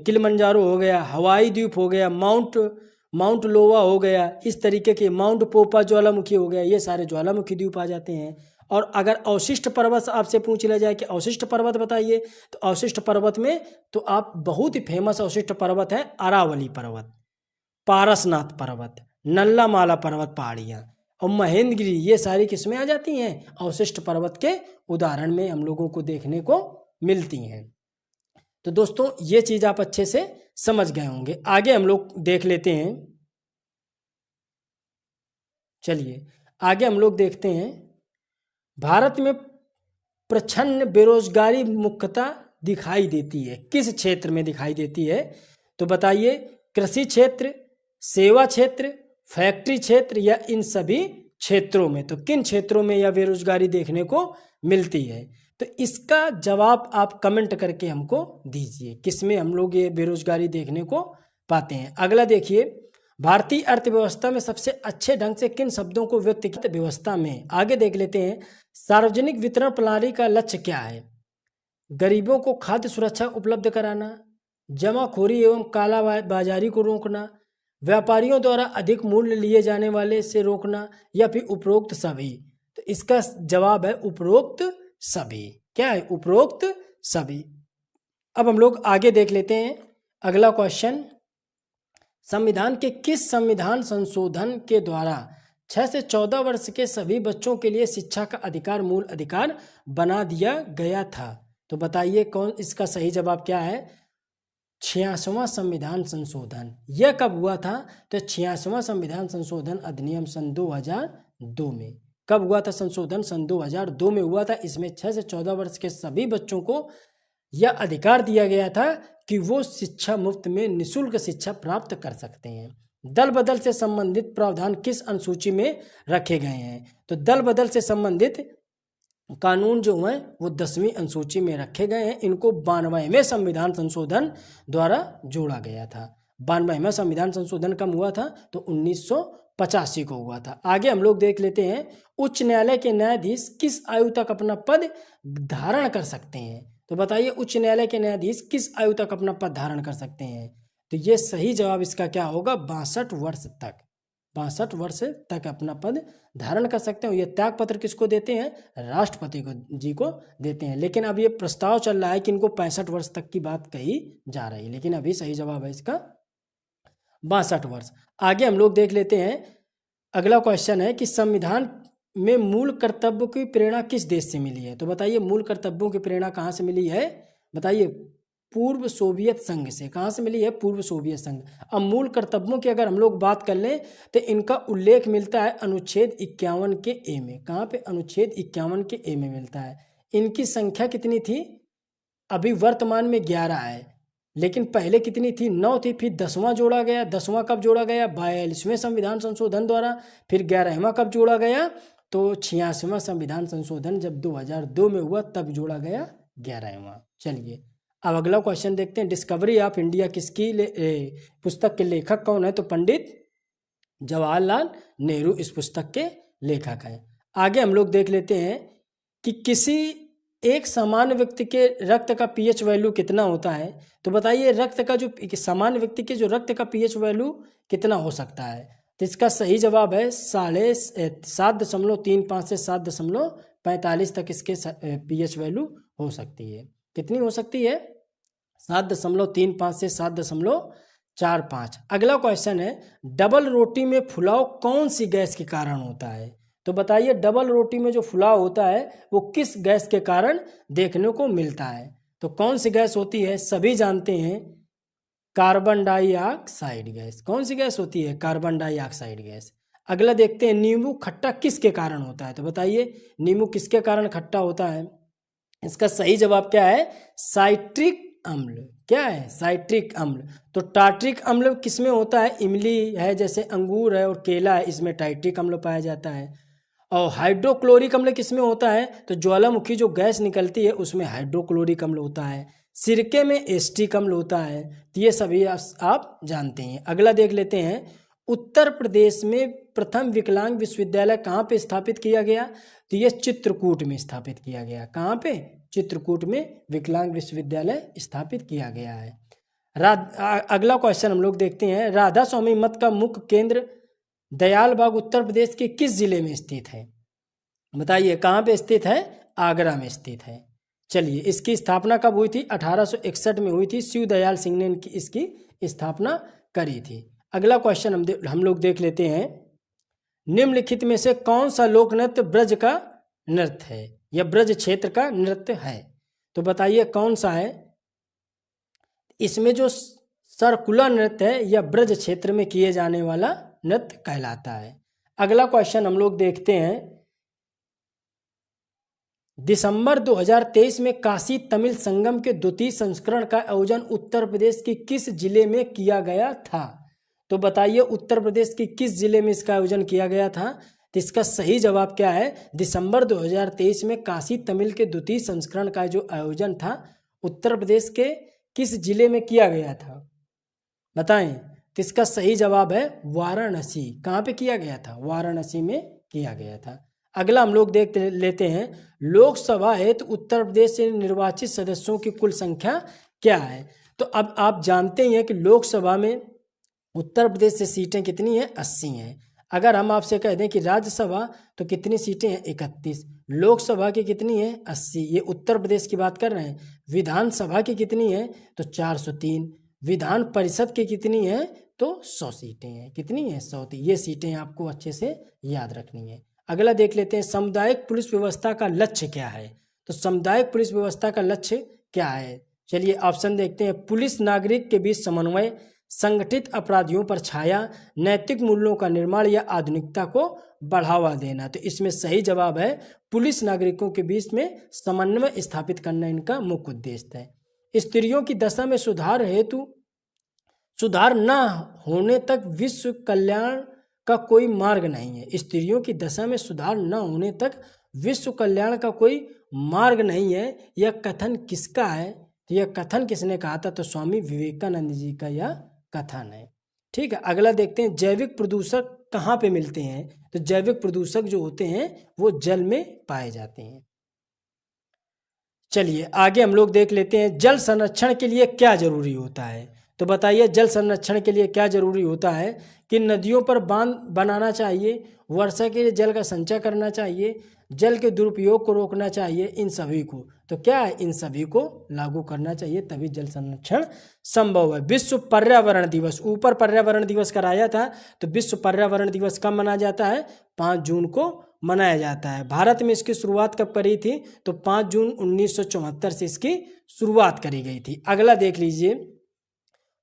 किलिमंजारो हो गया, हवाई द्वीप हो गया, माउंट लोवा हो गया, इस तरीके के माउंट पोपा ज्वालामुखी हो गया, ये सारे ज्वालामुखी द्वीप आ जाते हैं। और अगर अवशिष्ट पर्वत आपसे पूछ लिया जाए कि अवशिष्ट पर्वत बताइए, तो अवशिष्ट पर्वत में तो आप बहुत ही फेमस अवशिष्ट पर्वत है अरावली पर्वत, पारसनाथ पर्वत, नल्लामाला पर्वत पहाड़ियाँ और महेंद्रगिरी, ये सारी किस्में आ जाती हैं अवशिष्ट पर्वत के उदाहरण में हम लोगों को देखने को मिलती हैं। तो दोस्तों ये चीज़ आप अच्छे से समझ गए होंगे। आगे हम लोग देख लेते हैं, चलिए आगे हम लोग देखते हैं। भारत में प्रच्छन्न बेरोजगारी मुख्यतः दिखाई देती है किस क्षेत्र में दिखाई देती है? तो बताइए, कृषि क्षेत्र, सेवा क्षेत्र, फैक्ट्री क्षेत्र या इन सभी क्षेत्रों में। तो किन क्षेत्रों में यह बेरोजगारी देखने को मिलती है? तो इसका जवाब आप कमेंट करके हमको दीजिए, किसमें हम लोग ये बेरोजगारी देखने को पाते हैं। अगला देखिए, भारतीय अर्थव्यवस्था में सबसे अच्छे ढंग से किन शब्दों को व्यक्त किया? व्यवस्था में आगे देख लेते हैं, सार्वजनिक वितरण प्रणाली का लक्ष्य क्या है? गरीबों को खाद्य सुरक्षा उपलब्ध कराना, जमाखोरी एवं काला बाजारी को रोकना, व्यापारियों द्वारा अधिक मूल्य लिए जाने वाले से रोकना, या फिर उपरोक्त सभी। तो इसका जवाब है उपरोक्त सभी। क्या है? उपरोक्त सभी। अब हम लोग आगे देख लेते हैं अगला क्वेश्चन, संविधान के किस संविधान संशोधन के द्वारा 6 से 14 वर्ष के सभी बच्चों के लिए शिक्षा का अधिकार मूल अधिकार बना दिया गया था? तो बताइए कौन, इसका सही जवाब क्या है? 86वां संविधान संशोधन। यह कब हुआ था? तो 86वां संविधान संशोधन अधिनियम सन 2002 में कब हुआ था संशोधन? सन 2002 में हुआ था। इसमें 6 से 14 वर्ष के सभी बच्चों को यह अधिकार दिया गया था कि वो शिक्षा मुफ्त में निःशुल्क शिक्षा प्राप्त कर सकते हैं। दल बदल से संबंधित प्रावधान किस अनुसूची में रखे गए हैं? तो दल बदल से संबंधित कानून जो हैं वो 10वीं अनुसूची में रखे गए हैं। इनको 92वें संविधान संशोधन द्वारा जोड़ा गया था। 92वां संविधान संशोधन कब हुआ था? तो 1985 को हुआ था। आगे हम लोग देख लेते हैं, उच्च न्यायालय के न्यायाधीश किस आयु तक अपना पद धारण कर सकते हैं? तो बताइए, उच्च न्यायालय के न्यायाधीश किस आयु तक अपना पद धारण कर सकते हैं? तो ये सही जवाब इसका क्या होगा? 62 वर्ष तक। 62 वर्ष तक अपना पद धारण कर सकते हैं। ये त्याग पत्र किसको देते हैं? राष्ट्रपति जी को देते हैं। लेकिन अब ये प्रस्ताव चल रहा है कि इनको 65 वर्ष तक की बात कही जा रही है, लेकिन अभी सही जवाब है इसका 62 वर्ष। आगे हम लोग देख लेते हैं, अगला क्वेश्चन है कि संविधान में मूल कर्तव्यों की प्रेरणा किस देश से मिली है? तो बताइए, मूल कर्तव्यों की प्रेरणा कहाँ से मिली है? बताइए, पूर्व सोवियत संघ से। कहाँ से मिली है? पूर्व सोवियत संघ। अब मूल कर्तव्यों की अगर हम लोग बात कर लें तो इनका उल्लेख मिलता है अनुच्छेद 51 के ए में। कहाँ पे? अनुच्छेद 51 के ए में मिलता है। इनकी संख्या कितनी थी? अभी वर्तमान में 11 है, लेकिन पहले कितनी थी? 9 थी। फिर 10वां जोड़ा गया। 10वां कब जोड़ा गया? 42वें संविधान संशोधन द्वारा। फिर 11वां कब जोड़ा गया? तो 86वां संविधान संशोधन जब 2002 में हुआ तब जोड़ा गया 11वां। चलिए अब अगला क्वेश्चन देखते हैं, डिस्कवरी ऑफ इंडिया किसकी पुस्तक के लेखक कौन है? तो पंडित जवाहरलाल नेहरू इस पुस्तक के लेखक हैं। आगे हम लोग देख लेते हैं कि किसी एक सामान्य व्यक्ति के रक्त का पीएच वैल्यू कितना होता है? तो बताइए, रक्त का जो सामान्य व्यक्ति के जो रक्त का पीएच वैल्यू कितना हो सकता है? तो इसका सही जवाब है 7.35 से 7.45 तक इसके पीएच वैल्यू हो सकती है। कितनी हो सकती है? 7.35 से 7.45। अगला क्वेश्चन है, डबल रोटी में फुलाव कौन सी गैस के कारण होता है? तो बताइए, डबल रोटी में जो फुलाव होता है वो किस गैस के कारण देखने को मिलता है? तो कौन सी गैस होती है? सभी जानते हैं, कार्बन डाइऑक्साइड गैस। कौन सी गैस होती है? Carbon dioxide gas. अगला देखते हैं, नींबू खट्टा किसके कारण होता है? तो बताइए, नींबू किसके कारण खट्टा होता है? इसका सही जवाब क्या है? साइट्रिक अम्ल। क्या है? साइट्रिक अम्ल। तो टार्ट्रिक अम्ल किसमें होता है? इमली है, जैसे अंगूर है और केला है, इसमें टार्ट्रिक अम्ल पाया जाता है। और हाइड्रोक्लोरिक अम्ल किसमें होता है? तो ज्वालामुखी जो गैस निकलती है उसमें हाइड्रोक्लोरिक अम्ल होता है। सिरके में एस्टिक अम्ल होता है। तो ये सभी आप जानते हैं। अगला देख लेते हैं, उत्तर प्रदेश में प्रथम विकलांग विश्वविद्यालय कहाँ पे स्थापित किया गया? तो ये चित्रकूट में स्थापित किया गया। कहाँ पे? चित्रकूट में विकलांग विश्वविद्यालय स्थापित किया गया है। अगला क्वेश्चन हम लोग देखते हैं, राधा स्वामी मठ का मुख्य केंद्र दयाल बाग उत्तर प्रदेश के किस जिले में स्थित है? बताइए, कहाँ पे स्थित है? आगरा में स्थित है। चलिए, इसकी स्थापना कब हुई थी? 1861 में हुई थी। शिव दयाल सिंह ने इसकी स्थापना करी थी। अगला क्वेश्चन हम लोग देख लेते हैं, निम्नलिखित में से कौन सा लोक नृत्य ब्रज का नृत्य है या ब्रज क्षेत्र का नृत्य है? तो बताइए कौन सा है? इसमें जो सर्कुलर नृत्य है या ब्रज क्षेत्र में किए जाने वाला नृत्य कहलाता है। अगला क्वेश्चन हम लोग देखते हैं, दिसंबर 2023 में काशी तमिल संगम के द्वितीय संस्करण का आयोजन उत्तर प्रदेश की किस जिले में किया गया था? तो बताइए, उत्तर प्रदेश की किस जिले में इसका आयोजन किया गया था? तो इसका सही जवाब क्या है? दिसंबर 2023 में काशी तमिल के द्वितीय संस्करण का जो आयोजन था उत्तर प्रदेश के किस जिले में किया गया था? बताएं। तो इसका सही जवाब है वाराणसी। कहाँ पे किया गया था? वाराणसी में किया गया था। अगला हम लोग देख लेते हैं, लोकसभा हेतु उत्तर प्रदेश से निर्वाचित सदस्यों की कुल संख्या क्या है? तो अब आप जानते ही हैं कि लोकसभा में उत्तर प्रदेश से सीटें कितनी हैं? 80 हैं। अगर हम आपसे कह दें कि राज्यसभा तो कितनी सीटें हैं? 31। लोकसभा की कितनी है? 80। ये उत्तर प्रदेश की बात कर रहे हैं। विधानसभा की कितनी है? तो 403। विधान परिषद की कितनी है? तो 100 सीटें हैं। कितनी है? 100। ये सीटें आपको अच्छे से याद रखनी है। अगला देख लेते हैं, सामुदायिक पुलिस व्यवस्था का लक्ष्य क्या है? तो सामुदायिक पुलिस व्यवस्था का लक्ष्य क्या है? चलिए ऑप्शन देखते हैं, पुलिस नागरिक के बीच समन्वय, संगठित अपराधियों पर छाया, नैतिक मूल्यों का निर्माण या आधुनिकता को बढ़ावा देना। तो इसमें सही जवाब है पुलिस नागरिकों के बीच में समन्वय स्थापित करना इनका मुख्य उद्देश्य है। स्त्रियों की दशा में सुधार हेतु सुधार न होने तक विश्व कल्याण का कोई मार्ग नहीं है। स्त्रियों की दशा में सुधार न होने तक विश्व कल्याण का कोई मार्ग नहीं है। यह कथन किसका है? तो यह कथन किसने कहा था? तो स्वामी विवेकानंद जी का यह कथन है। ठीक है, अगला देखते हैं जैविक प्रदूषक कहाँ पे मिलते हैं? तो जैविक प्रदूषक जो होते हैं वो जल में पाए जाते हैं। चलिए आगे हम लोग देख लेते हैं जल संरक्षण के लिए क्या जरूरी होता है। तो बताइए जल संरक्षण के लिए क्या जरूरी होता है? कि नदियों पर बांध बनाना चाहिए, वर्षा के लिए जल का संचय करना चाहिए, जल के दुरुपयोग को रोकना चाहिए, इन सभी को। तो क्या है? इन सभी को लागू करना चाहिए, तभी जल संरक्षण संभव है। विश्व पर्यावरण दिवस, ऊपर पर्यावरण दिवस कराया था, तो विश्व पर्यावरण दिवस कब मनाया जाता है? 5 जून को मनाया जाता है। भारत में इसकी शुरुआत कब करी थी? तो 5 जून 1974 से इसकी शुरुआत करी गई थी। अगला देख लीजिए,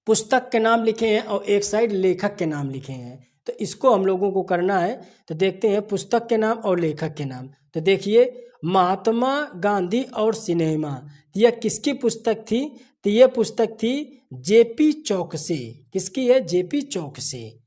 पुस्तक के नाम लिखे हैं और एक साइड लेखक के नाम लिखे हैं, तो इसको हम लोगों को करना है। तो देखते हैं पुस्तक के नाम और लेखक के नाम। तो देखिए महात्मा गांधी और सिनेमा, यह किसकी पुस्तक थी? तो यह पुस्तक थी जेपी चौकसे। किसकी है? JP Chouksey.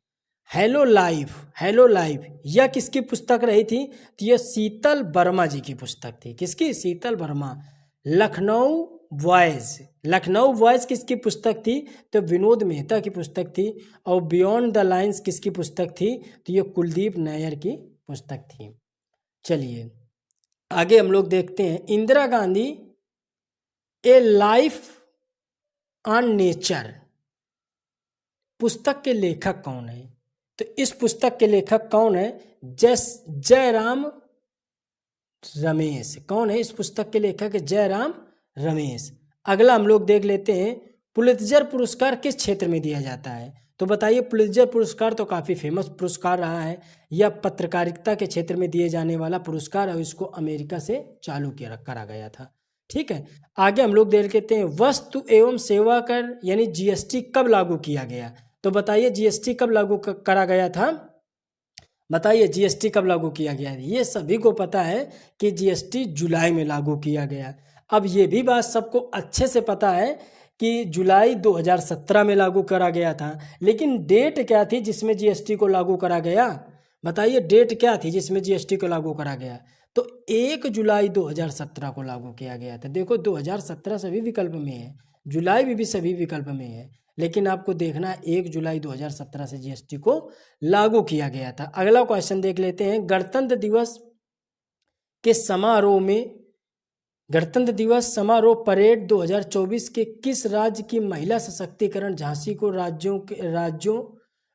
Hello life, hello life, यह किसकी पुस्तक रही थी? तो यह शीतल वर्मा जी की पुस्तक थी। किसकी? शीतल वर्मा। लखनऊ बॉयज, लखनऊ बॉयज किसकी पुस्तक थी? तो विनोद मेहता की पुस्तक थी। और बियॉन्ड द लाइन्स किसकी पुस्तक थी? तो ये कुलदीप नैयर की पुस्तक थी। चलिए आगे हम लोग देखते हैं इंदिरा गांधी ए लाइफ ऑन नेचर, पुस्तक के लेखक कौन है? तो इस पुस्तक के लेखक कौन है? जयराम रमेश। कौन है इस पुस्तक के लेखक? जयराम रमेश। अगला हम लोग देख लेते हैं पुलित्जर पुरस्कार किस क्षेत्र में दिया जाता है? तो बताइए पुलित्जर पुरस्कार तो काफ़ी फेमस पुरस्कार रहा है। यह पत्रकारिता के क्षेत्र में दिए जाने वाला पुरस्कार है, इसको अमेरिका से चालू करा गया था। ठीक है, आगे हम लोग देख लेते हैं वस्तु एवं सेवा कर यानी जीएसटी कब लागू किया गया? तो बताइए जीएसटी कब लागू करा गया था? बताइए जीएसटी कब लागू किया गया? ये सभी को पता है कि जीएसटी जुलाई में लागू किया गया। अब ये भी बात सबको अच्छे से पता है कि जुलाई 2017 में लागू करा गया था, लेकिन डेट क्या थी जिसमें जीएसटी को लागू करा गया? बताइए डेट क्या थी जिसमें जीएसटी को लागू करा गया? तो 1 जुलाई 2017 को लागू किया गया था। देखो 2017 सभी विकल्प में है, जुलाई भी सभी विकल्प में है, लेकिन आपको देखना 1 जुलाई 2017 से जीएसटी को लागू किया गया था। अगला क्वेश्चन देख लेते हैं गणतंत्र दिवस के समारोह में, गणतंत्र दिवस समारोह परेड 2024 के किस राज्य की महिला सशक्तिकरण झांसी को राज्यों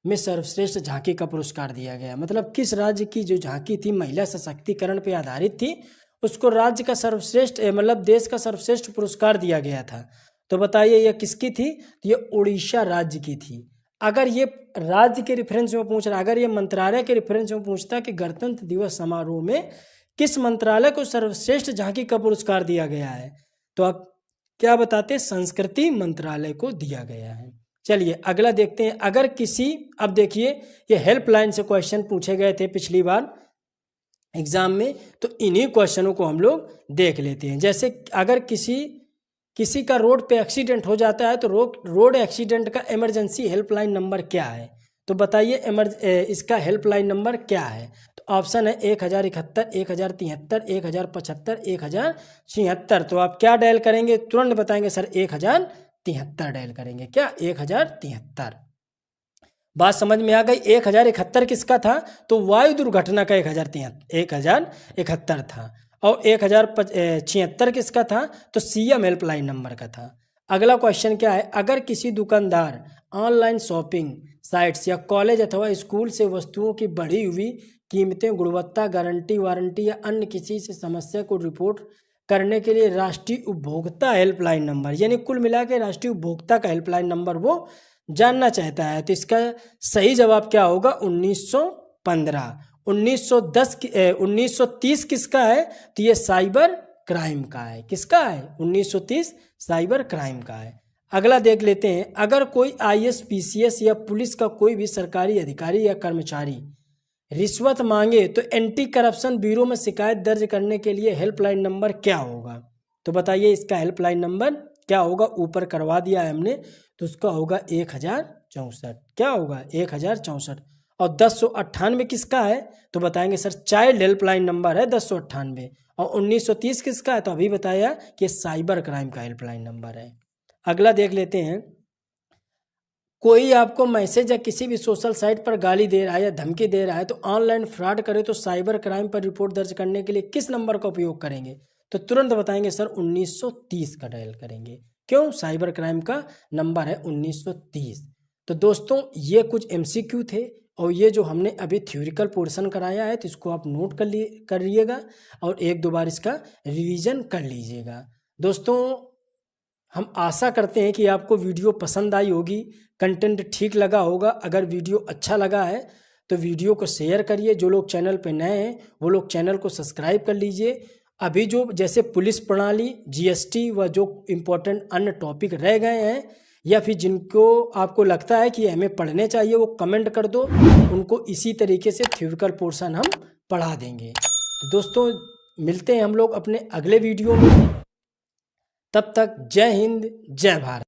में सर्वश्रेष्ठ झांकी का पुरस्कार दिया गया? मतलब किस राज्य की जो झांकी थी महिला सशक्तिकरण पे आधारित थी, उसको राज्य का सर्वश्रेष्ठ मतलब देश का सर्वश्रेष्ठ पुरस्कार दिया गया था। तो बताइए यह किसकी थी? तो ये उड़ीसा राज्य की थी। अगर ये राज्य के रेफरेंस में पूछ रहा, अगर ये मंत्रालय के रेफरेंस में पूछता कि गणतंत्र दिवस समारोह में किस मंत्रालय को सर्वश्रेष्ठ झांकी का पुरस्कार दिया गया है, तो आप क्या बताते? संस्कृति मंत्रालय को दिया गया है। चलिए अगला देखते हैं अगर किसी, अब देखिए ये हेल्पलाइन से क्वेश्चन पूछे गए थे पिछली बार एग्जाम में, तो इन्हीं क्वेश्चनों को हम लोग देख लेते हैं। जैसे अगर किसी का रोड पे एक्सीडेंट हो जाता है तो रोड एक्सीडेंट का इमरजेंसी हेल्पलाइन नंबर क्या है? तो बताइए इसका हेल्पलाइन नंबर क्या है? तो ऑप्शन है 1071, 1073, 1075, 1076। तो आप क्या डायल करेंगे? तुरंत बताएंगे सर 1073 डायल करेंगे। क्या? 1073। बात समझ में आ गई? 1071 किसका था? तो वायु दुर्घटना का 1071 था। और 1076 किसका था? तो सीएम हेल्पलाइन नंबर का था। अगला क्वेश्चन क्या है? अगर किसी दुकानदार ऑनलाइन शॉपिंग साइट्स या कॉलेज अथवा स्कूल से वस्तुओं की बढ़ी हुई कीमतें, गुणवत्ता, गारंटी, वारंटी या अन्य किसी से समस्या को रिपोर्ट करने के लिए राष्ट्रीय उपभोक्ता हेल्पलाइन नंबर यानी कुल मिला के राष्ट्रीय उपभोक्ता का हेल्पलाइन नंबर वो जानना चाहता है, तो इसका सही जवाब क्या होगा? 1915। 1930 किसका है? तो ये साइबर क्राइम का है। किसका है? 1930 साइबर क्राइम का है। अगला देख लेते हैं, अगर कोई आईएएस पीसीएस या पुलिस का कोई भी सरकारी अधिकारी या कर्मचारी रिश्वत मांगे तो एंटी करप्शन ब्यूरो में शिकायत दर्ज करने के लिए हेल्पलाइन नंबर क्या होगा? तो बताइए इसका हेल्पलाइन नंबर क्या होगा? ऊपर करवा दिया है हमने, तो उसका होगा 1064। क्या होगा? 1064। और 1098 किसका है? तो बताएंगे सर चाइल्ड हेल्पलाइन नंबर है 1098। और 1930 किसका है? तो अभी बताया कि साइबर क्राइम का हेल्पलाइन नंबर है। अगला देख लेते हैं, कोई आपको मैसेज या किसी भी सोशल साइट पर गाली दे रहा है या धमकी दे रहा है तो ऑनलाइन फ्रॉड करे तो साइबर क्राइम पर रिपोर्ट दर्ज करने के लिए किस नंबर का उपयोग करेंगे? तो तुरंत बताएंगे सर 1930 का डायल करेंगे। क्यों? साइबर क्राइम का नंबर है 1930। तो दोस्तों ये कुछ एमसीक्यू थे और ये जो हमने अभी थ्योरिकल पोर्शन कराया है तो इसको आप नोट कर लीजिएगा और एक दो बार इसका रिवीजन कर लीजिएगा। दोस्तों हम आशा करते हैं कि आपको वीडियो पसंद आई होगी, कंटेंट ठीक लगा होगा। अगर वीडियो अच्छा लगा है तो वीडियो को शेयर करिए। जो लोग चैनल पे नए हैं वो लोग चैनल को सब्सक्राइब कर लीजिए। अभी जो जैसे पुलिस प्रणाली, जीएसटी व जो इम्पोर्टेंट अन्य टॉपिक रह गए हैं या फिर जिनको आपको लगता है कि हमें पढ़ने चाहिए वो कमेंट कर दो, उनको इसी तरीके से थ्योरिकल पोर्शन हम पढ़ा देंगे। तो दोस्तों मिलते हैं हम लोग अपने अगले वीडियो में। तब तक जय हिंद, जय भारत।